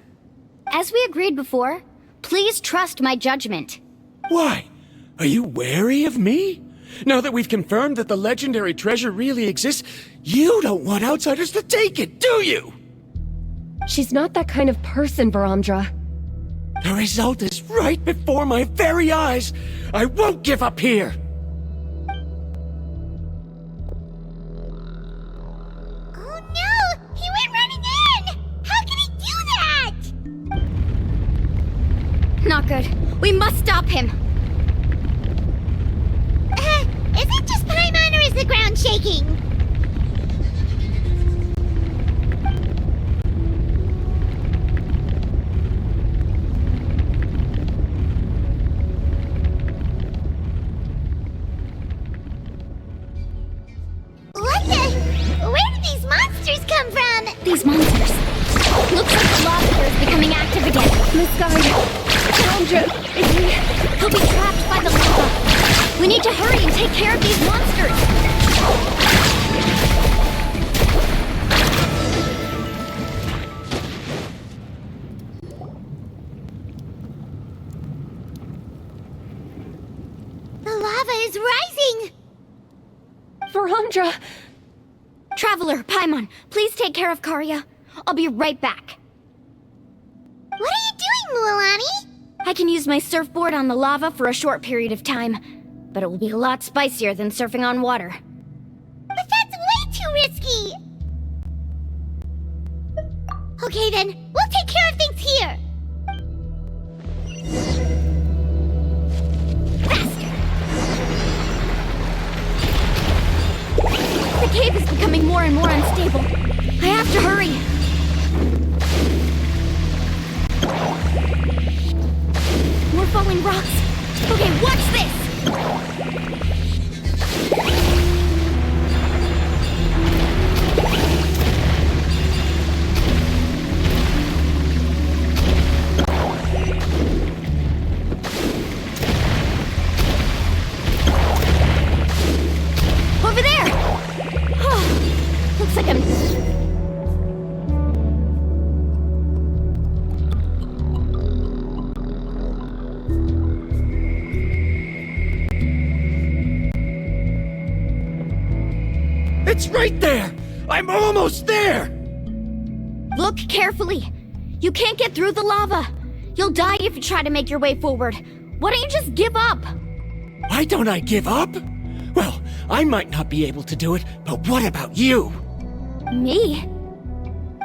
As we agreed before, please trust my judgment. Why? Are you wary of me? Now that we've confirmed that the legendary treasure really exists, you don't want outsiders to take it, do you? She's not that kind of person, Varamdra. The result is right before my very eyes. I won't give up here. Oh no! He went running in! How can he do that? Not good. We must stop him. Is it just Paimon or is the ground shaking? What the? Where did these monsters come from? These monsters. Looks like the lava here is becoming active again. Miss Guide, Varamdra, is he... He'll be trapped by the lava. We need to hurry and take care of these monsters. is rising! Verandra! Traveler, Paimon, please take care of Karya. I'll be right back. What are you doing, Mualani? I can use my surfboard on the lava for a short period of time, but it will be a lot spicier than surfing on water. But that's way too risky! Okay then, we'll take care of things here! Faster! The cave is becoming more and more unstable. I have to hurry. More falling rocks. Okay, watch this! Over there! Oh, looks like I'm... It's right there! I'm almost there! Look carefully. You can't get through the lava. You'll die if you try to make your way forward. Why don't you just give up? Why don't I give up? Well, I might not be able to do it, but what about you? Me?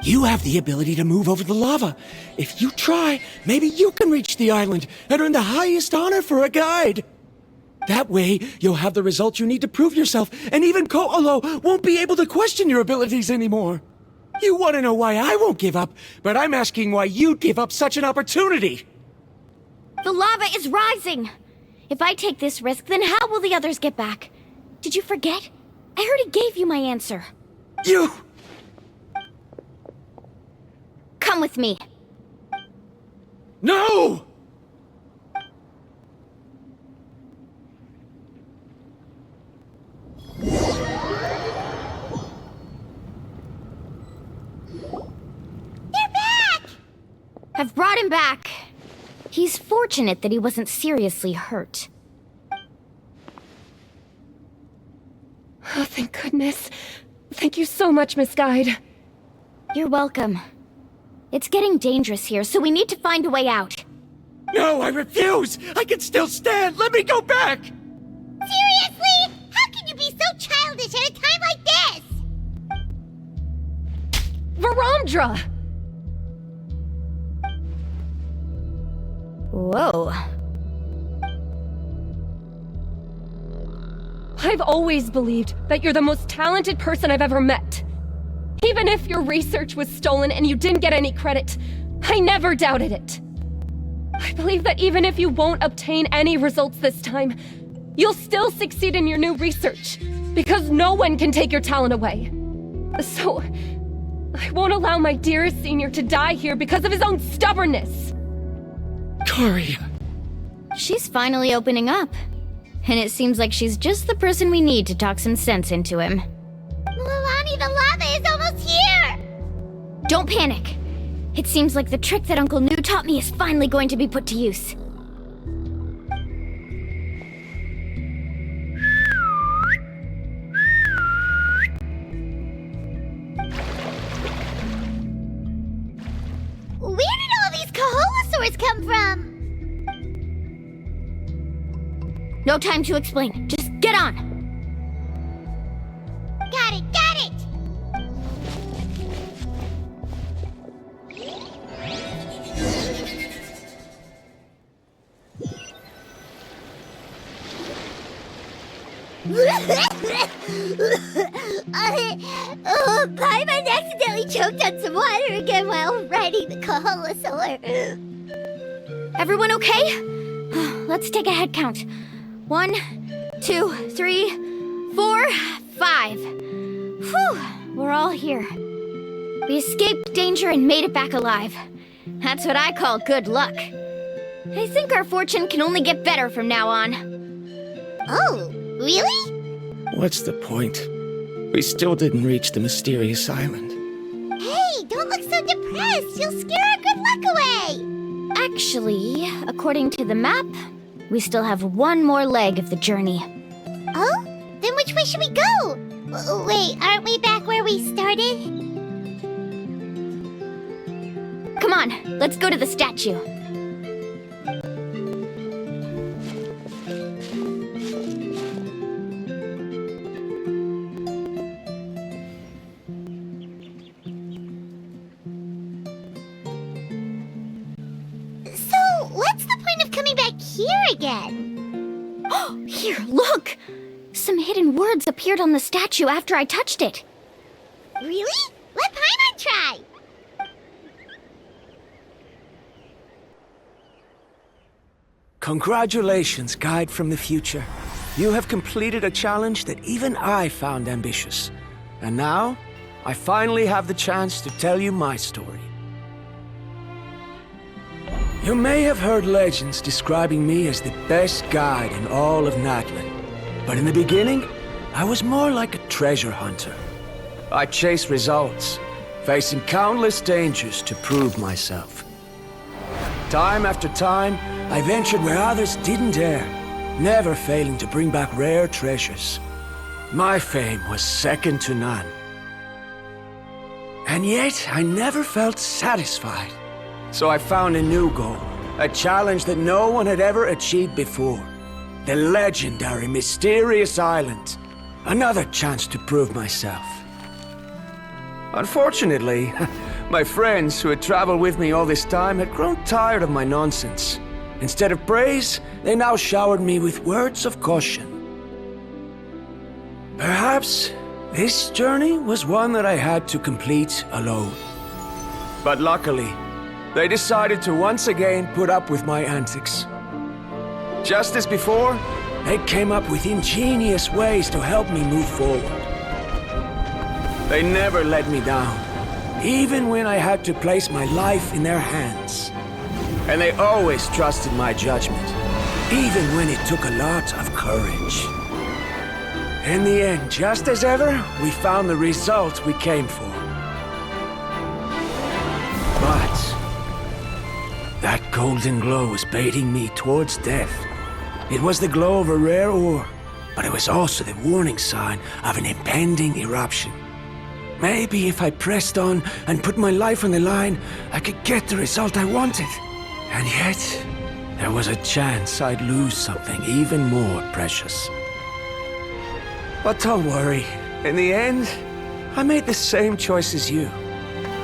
You have the ability to move over the lava. If you try, maybe you can reach the island and earn the highest honor for a guide. That way, you'll have the results you need to prove yourself, and even Ko'olo won't be able to question your abilities anymore. You want to know why I won't give up, but I'm asking why you'd give up such an opportunity. The lava is rising. If I take this risk, then how will the others get back? Did you forget? I already gave you my answer. You... Come with me. No! I've brought him back. He's fortunate that he wasn't seriously hurt. Oh, thank goodness. Thank you so much, Miss Guide. You're welcome. It's getting dangerous here, so we need to find a way out. No, I refuse! I can still stand! Let me go back! Seriously? How can you be so childish at a time like this? Verandra! Whoa. I've always believed that you're the most talented person I've ever met. Even if your research was stolen and you didn't get any credit, I never doubted it. I believe that even if you won't obtain any results this time, you'll still succeed in your new research, because no one can take your talent away. So, I won't allow my dearest senior to die here because of his own stubbornness. Karya. She's finally opening up. And it seems like she's just the person we need to talk some sense into him. Mualani, the lava is almost here! Don't panic. It seems like the trick that Uncle Nu taught me is finally going to be put to use. Where did all these Koholosaurs come from? No time to explain. Just get on! Got it, got it! Paimon accidentally choked on some water again while riding the Koholosaur. Everyone okay? Let's take a head count. 1, 2, 3, 4, 5. Whew, we're all here. We escaped danger and made it back alive. That's what I call good luck. I think our fortune can only get better from now on. Oh, really? What's the point? We still didn't reach the mysterious island. Hey, don't look so depressed. You'll scare our good luck away. Actually, according to the map, we still have one more leg of the journey. where should we go? Wait, aren't we back where we started? Come on, let's go to the statue. So, what's the point of coming back here again? Here, look! Some hidden words appeared on the statue after I touched it. Really? Let Paimon try! Congratulations, guide from the future. You have completed a challenge that even I found ambitious. And now, I finally have the chance to tell you my story. You may have heard legends describing me as the best guide in all of Natlan. But in the beginning, I was more like a treasure hunter. I chased results, facing countless dangers to prove myself. Time after time, I ventured where others didn't dare, never failing to bring back rare treasures. My fame was second to none. And yet, I never felt satisfied. So I found a new goal, a challenge that no one had ever achieved before. The legendary Mysterious Island. Another chance to prove myself. Unfortunately, my friends who had traveled with me all this time had grown tired of my nonsense. Instead of praise, they now showered me with words of caution. Perhaps this journey was one that I had to complete alone. But luckily, they decided to once again put up with my antics. Just as before, they came up with ingenious ways to help me move forward. They never let me down, even when I had to place my life in their hands. And they always trusted my judgment, even when it took a lot of courage. In the end, just as ever, we found the result we came for. But that golden glow was baiting me towards death. It was the glow of a rare ore, but it was also the warning sign of an impending eruption. Maybe if I pressed on and put my life on the line, I could get the result I wanted. And yet, there was a chance I'd lose something even more precious. But don't worry, in the end, I made the same choice as you.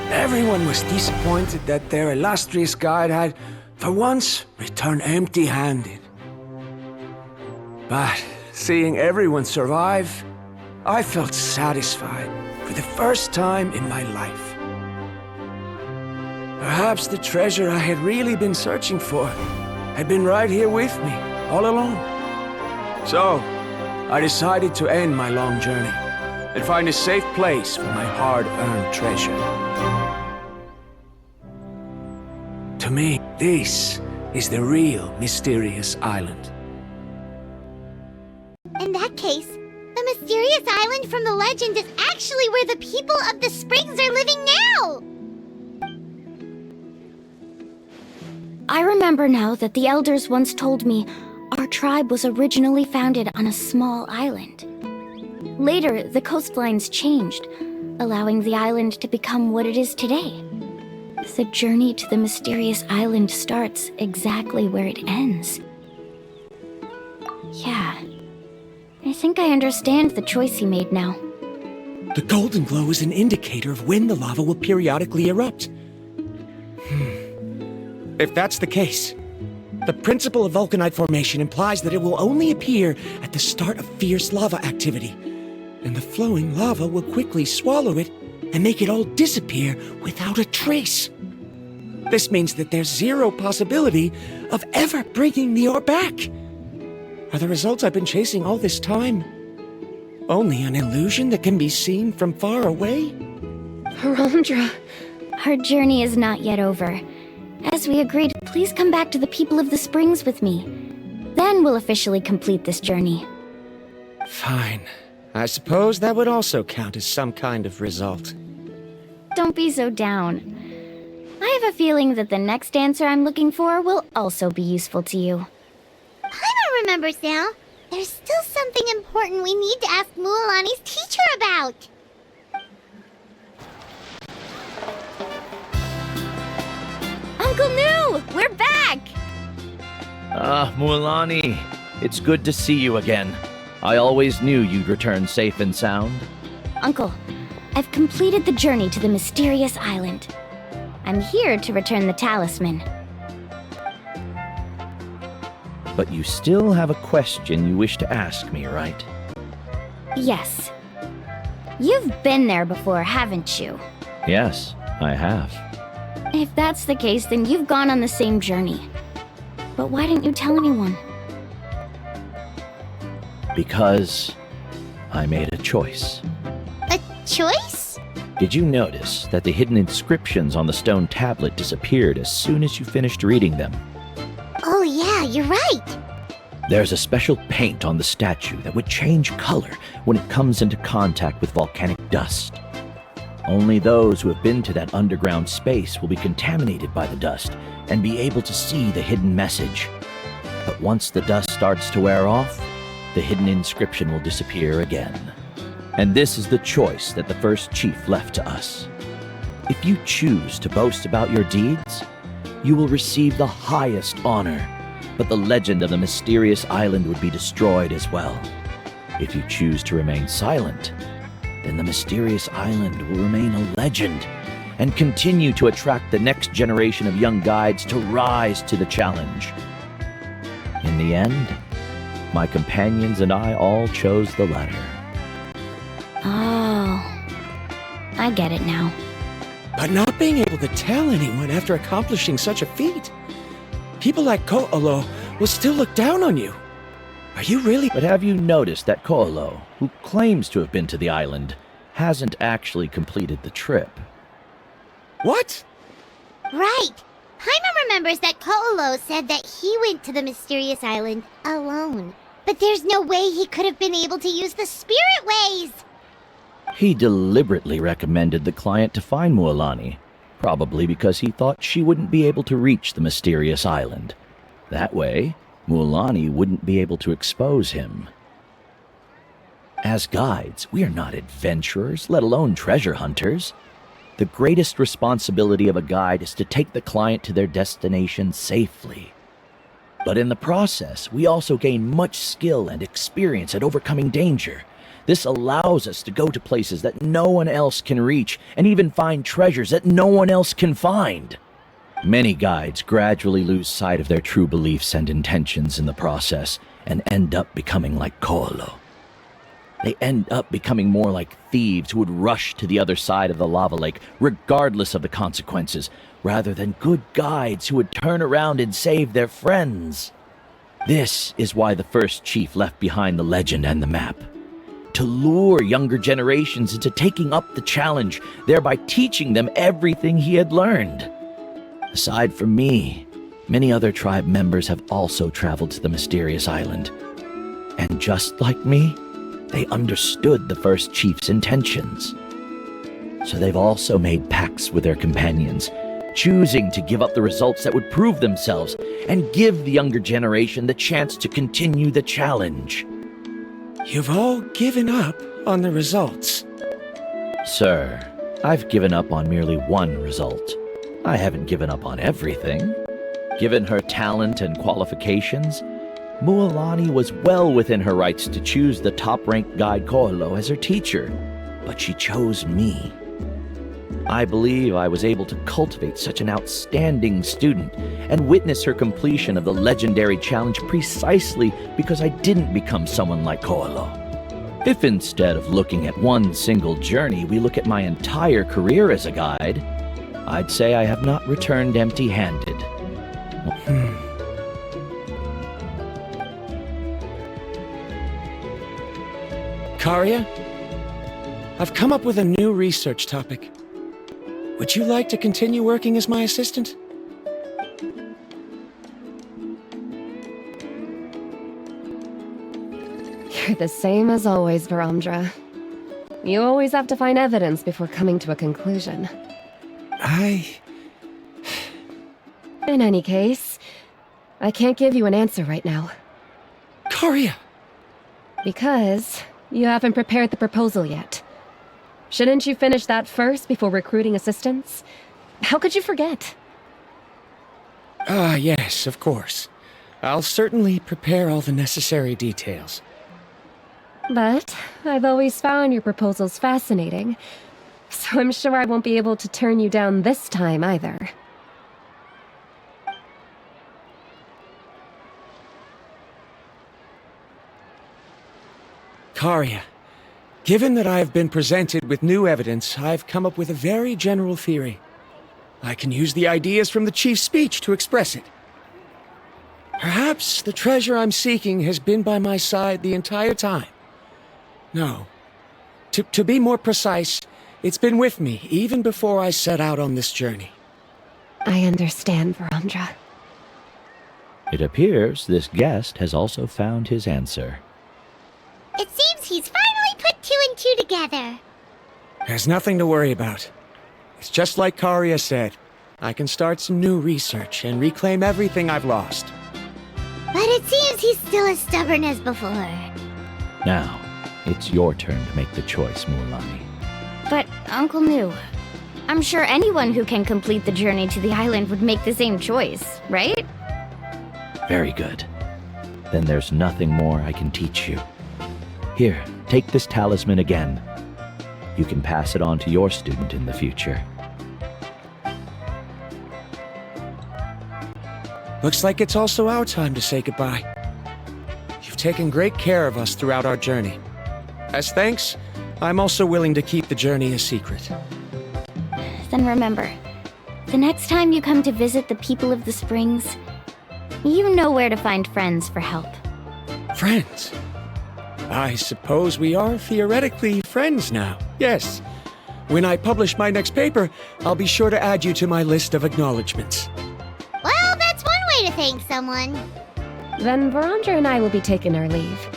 Everyone was disappointed that their illustrious guide had, for once, returned empty-handed. But seeing everyone survive, I felt satisfied for the first time in my life. Perhaps the treasure I had really been searching for had been right here with me, all along. So, I decided to end my long journey and find a safe place for my hard-earned treasure. To me, this is the real Mysterious Island. In that case, the Mysterious Island from the legend is actually where the people of the Springs are living now! I remember now that the elders once told me our tribe was originally founded on a small island. Later, the coastlines changed, allowing the island to become what it is today. The journey to the Mysterious Island starts exactly where it ends. Yeah. I think I understand the choice he made now. The golden glow is an indicator of when the lava will periodically erupt. If that's the case, the principle of vulcanite formation implies that it will only appear at the start of fierce lava activity, and the flowing lava will quickly swallow it and make it all disappear without a trace. This means that there's zero possibility of ever bringing the ore back. Are the results I've been chasing all this time only an illusion that can be seen from far away? Rondra. Our journey is not yet over. As we agreed, please come back to the people of the Springs with me. Then we'll officially complete this journey. Fine. I suppose that would also count as some kind of result. Don't be so down. I have a feeling that the next answer I'm looking for will also be useful to you. Paimon remembers now. There's still something important we need to ask Mualani's teacher about. Uncle New! We're back! Mualani, it's good to see you again. I always knew you'd return safe and sound. Uncle, I've completed the journey to the mysterious island. I'm here to return the talisman. But you still have a question you wish to ask me, right? Yes. You've been there before, haven't you? Yes, I have. If that's the case, then you've gone on the same journey. But why didn't you tell anyone? Because I made a choice. A choice? Did you notice that the hidden inscriptions on the stone tablet disappeared as soon as you finished reading them? Oh yeah, you're right. There's a special paint on the statue that would change color when it comes into contact with volcanic dust. Only those who have been to that underground space will be contaminated by the dust and be able to see the hidden message. But once the dust starts to wear off, the hidden inscription will disappear again. And this is the choice that the first chief left to us. If you choose to boast about your deeds, you will receive the highest honor, but the legend of the mysterious island would be destroyed as well. If you choose to remain silent, then the mysterious island will remain a legend and continue to attract the next generation of young guides to rise to the challenge. In the end, my companions and I all chose the latter. Oh, I get it now. But not being able to tell anyone after accomplishing such a feat. People like Ko'olo will still look down on you. Are you really? But have you noticed that Ko'olo, who claims to have been to the island, hasn't actually completed the trip? What? Right. Paimon remembers that Ko'olo said that he went to the mysterious island alone. But there's no way he could have been able to use the spirit ways! He deliberately recommended the client to find Mualani, probably because he thought she wouldn't be able to reach the mysterious island. That way, Mualani wouldn't be able to expose him. As guides, we are not adventurers, let alone treasure hunters. The greatest responsibility of a guide is to take the client to their destination safely. But in the process, we also gain much skill and experience at overcoming danger. This allows us to go to places that no one else can reach, and even find treasures that no one else can find. Many guides gradually lose sight of their true beliefs and intentions in the process, and end up becoming like Ko'olo. They end up becoming more like thieves who would rush to the other side of the lava lake, regardless of the consequences, rather than good guides who would turn around and save their friends. This is why the first chief left behind the legend and the map. To lure younger generations into taking up the challenge, thereby teaching them everything he had learned. Aside from me, many other tribe members have also traveled to the mysterious island. And just like me, they understood the first chief's intentions. So they've also made pacts with their companions, choosing to give up the results that would prove themselves and give the younger generation the chance to continue the challenge. You've all given up on the results. Sir, I've given up on merely one result. I haven't given up on everything. Given her talent and qualifications, Mualani was well within her rights to choose the top-ranked guide Ko'olo as her teacher, but she chose me. I believe I was able to cultivate such an outstanding student and witness her completion of the legendary challenge precisely because I didn't become someone like Ko'olo. If instead of looking at one single journey, we look at my entire career as a guide, I'd say I have not returned empty-handed. Karia, I've come up with a new research topic. Would you like to continue working as my assistant? You're the same as always, Varamdra. You always have to find evidence before coming to a conclusion. In any case, I can't give you an answer right now. Karia! Because you haven't prepared the proposal yet. Shouldn't you finish that first before recruiting assistants? How could you forget? Ah, yes, of course. I'll certainly prepare all the necessary details. But I've always found your proposals fascinating, so I'm sure I won't be able to turn you down this time either. Karia, given that I have been presented with new evidence, I've come up with a very general theory. I can use the ideas from the chief's speech to express it. Perhaps the treasure I'm seeking has been by my side the entire time. No. To be more precise, it's been with me even before I set out on this journey. I understand, Verandra. It appears this guest has also found his answer. It seems he's finally put 2 and 2 together. There's nothing to worry about. It's just like Karia said. I can start some new research and reclaim everything I've lost. But it seems he's still as stubborn as before. Now, it's your turn to make the choice, Mualani. But, Uncle New, I'm sure anyone who can complete the journey to the island would make the same choice, right? Very good. Then there's nothing more I can teach you. Here, take this talisman again. You can pass it on to your student in the future. Looks like it's also our time to say goodbye. You've taken great care of us throughout our journey. As thanks, I'm also willing to keep the journey a secret. Then remember, the next time you come to visit the people of the Springs, you know where to find friends for help. Friends? I suppose we are theoretically friends now, yes. When I publish my next paper, I'll be sure to add you to my list of acknowledgements. Well, that's one way to thank someone. Then Verandra and I will be taking our leave.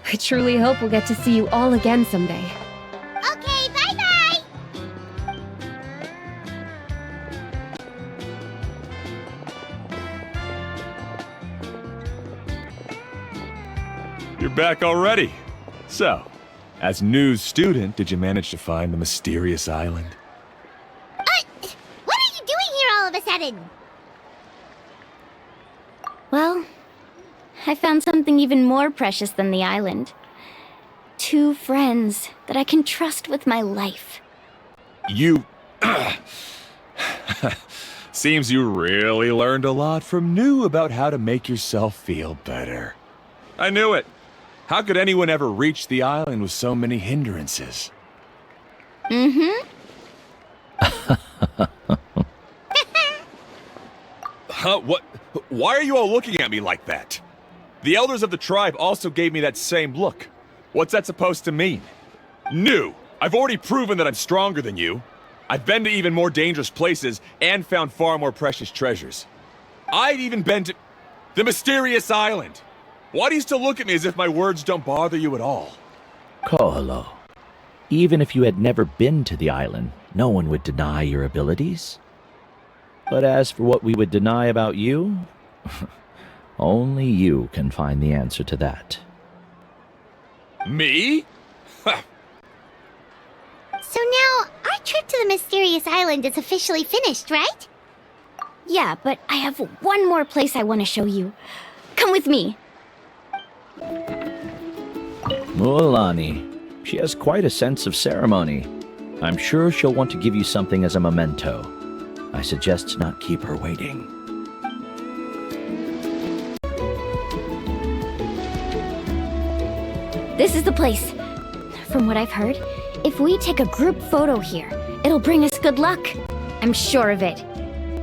I truly hope we'll get to see you all again someday. Okay, bye-bye! You're back already. So, as new student, did you manage to find the mysterious island? What are you doing here all of a sudden? Well, I found something even more precious than the island. 2 friends that I can trust with my life. You... Seems you really learned a lot from New about how to make yourself feel better. I knew it. How could anyone ever reach the island with so many hindrances? Mm-hmm. Huh? What? Why are you all looking at me like that? The elders of the tribe also gave me that same look. What's that supposed to mean? New! I've already proven that I'm stronger than you. I've been to even more dangerous places and found far more precious treasures. I'd even been to the mysterious island. Why do you still look at me as if my words don't bother you at all? Koholo, even if you had never been to the island, no one would deny your abilities. But as for what we would deny about you, only you can find the answer to that. Me? So now, our trip to the mysterious island is officially finished, right? Yeah, but I have one more place I want to show you. Come with me. Mualani. She has quite a sense of ceremony. I'm sure she'll want to give you something as a memento. I suggest not keep her waiting. This is the place. From what I've heard, if we take a group photo here, it'll bring us good luck. I'm sure of it.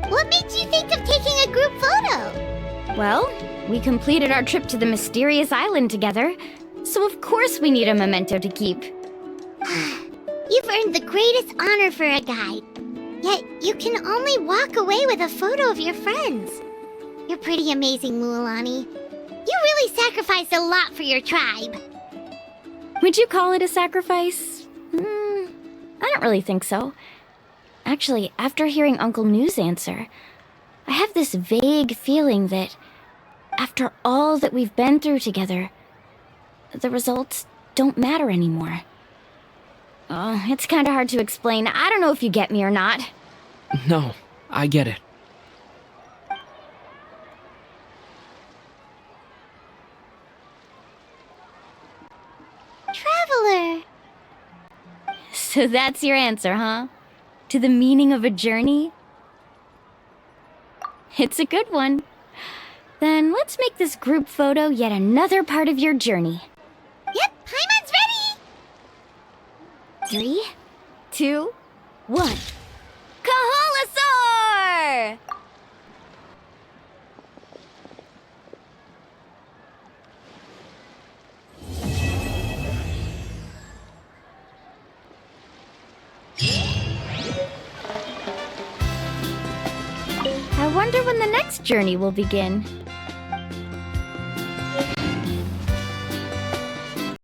What made you think of taking a group photo? Well, we completed our trip to the mysterious island together, so of course we need a memento to keep. You've earned the greatest honor for a guide. Yet, you can only walk away with a photo of your friends. You're pretty amazing, Mualani. You really sacrificed a lot for your tribe. Would you call it a sacrifice? I don't really think so. Actually, after hearing Uncle New's answer, I have this vague feeling that, after all that we've been through together, the results don't matter anymore. It's kinda hard to explain. I don't know if you get me or not. No, I get it. Traveler! So that's your answer, huh? To the meaning of a journey? It's a good one. Then let's make this group photo yet another part of your journey. Yep, Paimon's ready! 3, 2, 1. Kaholasaur! I wonder when the next journey will begin.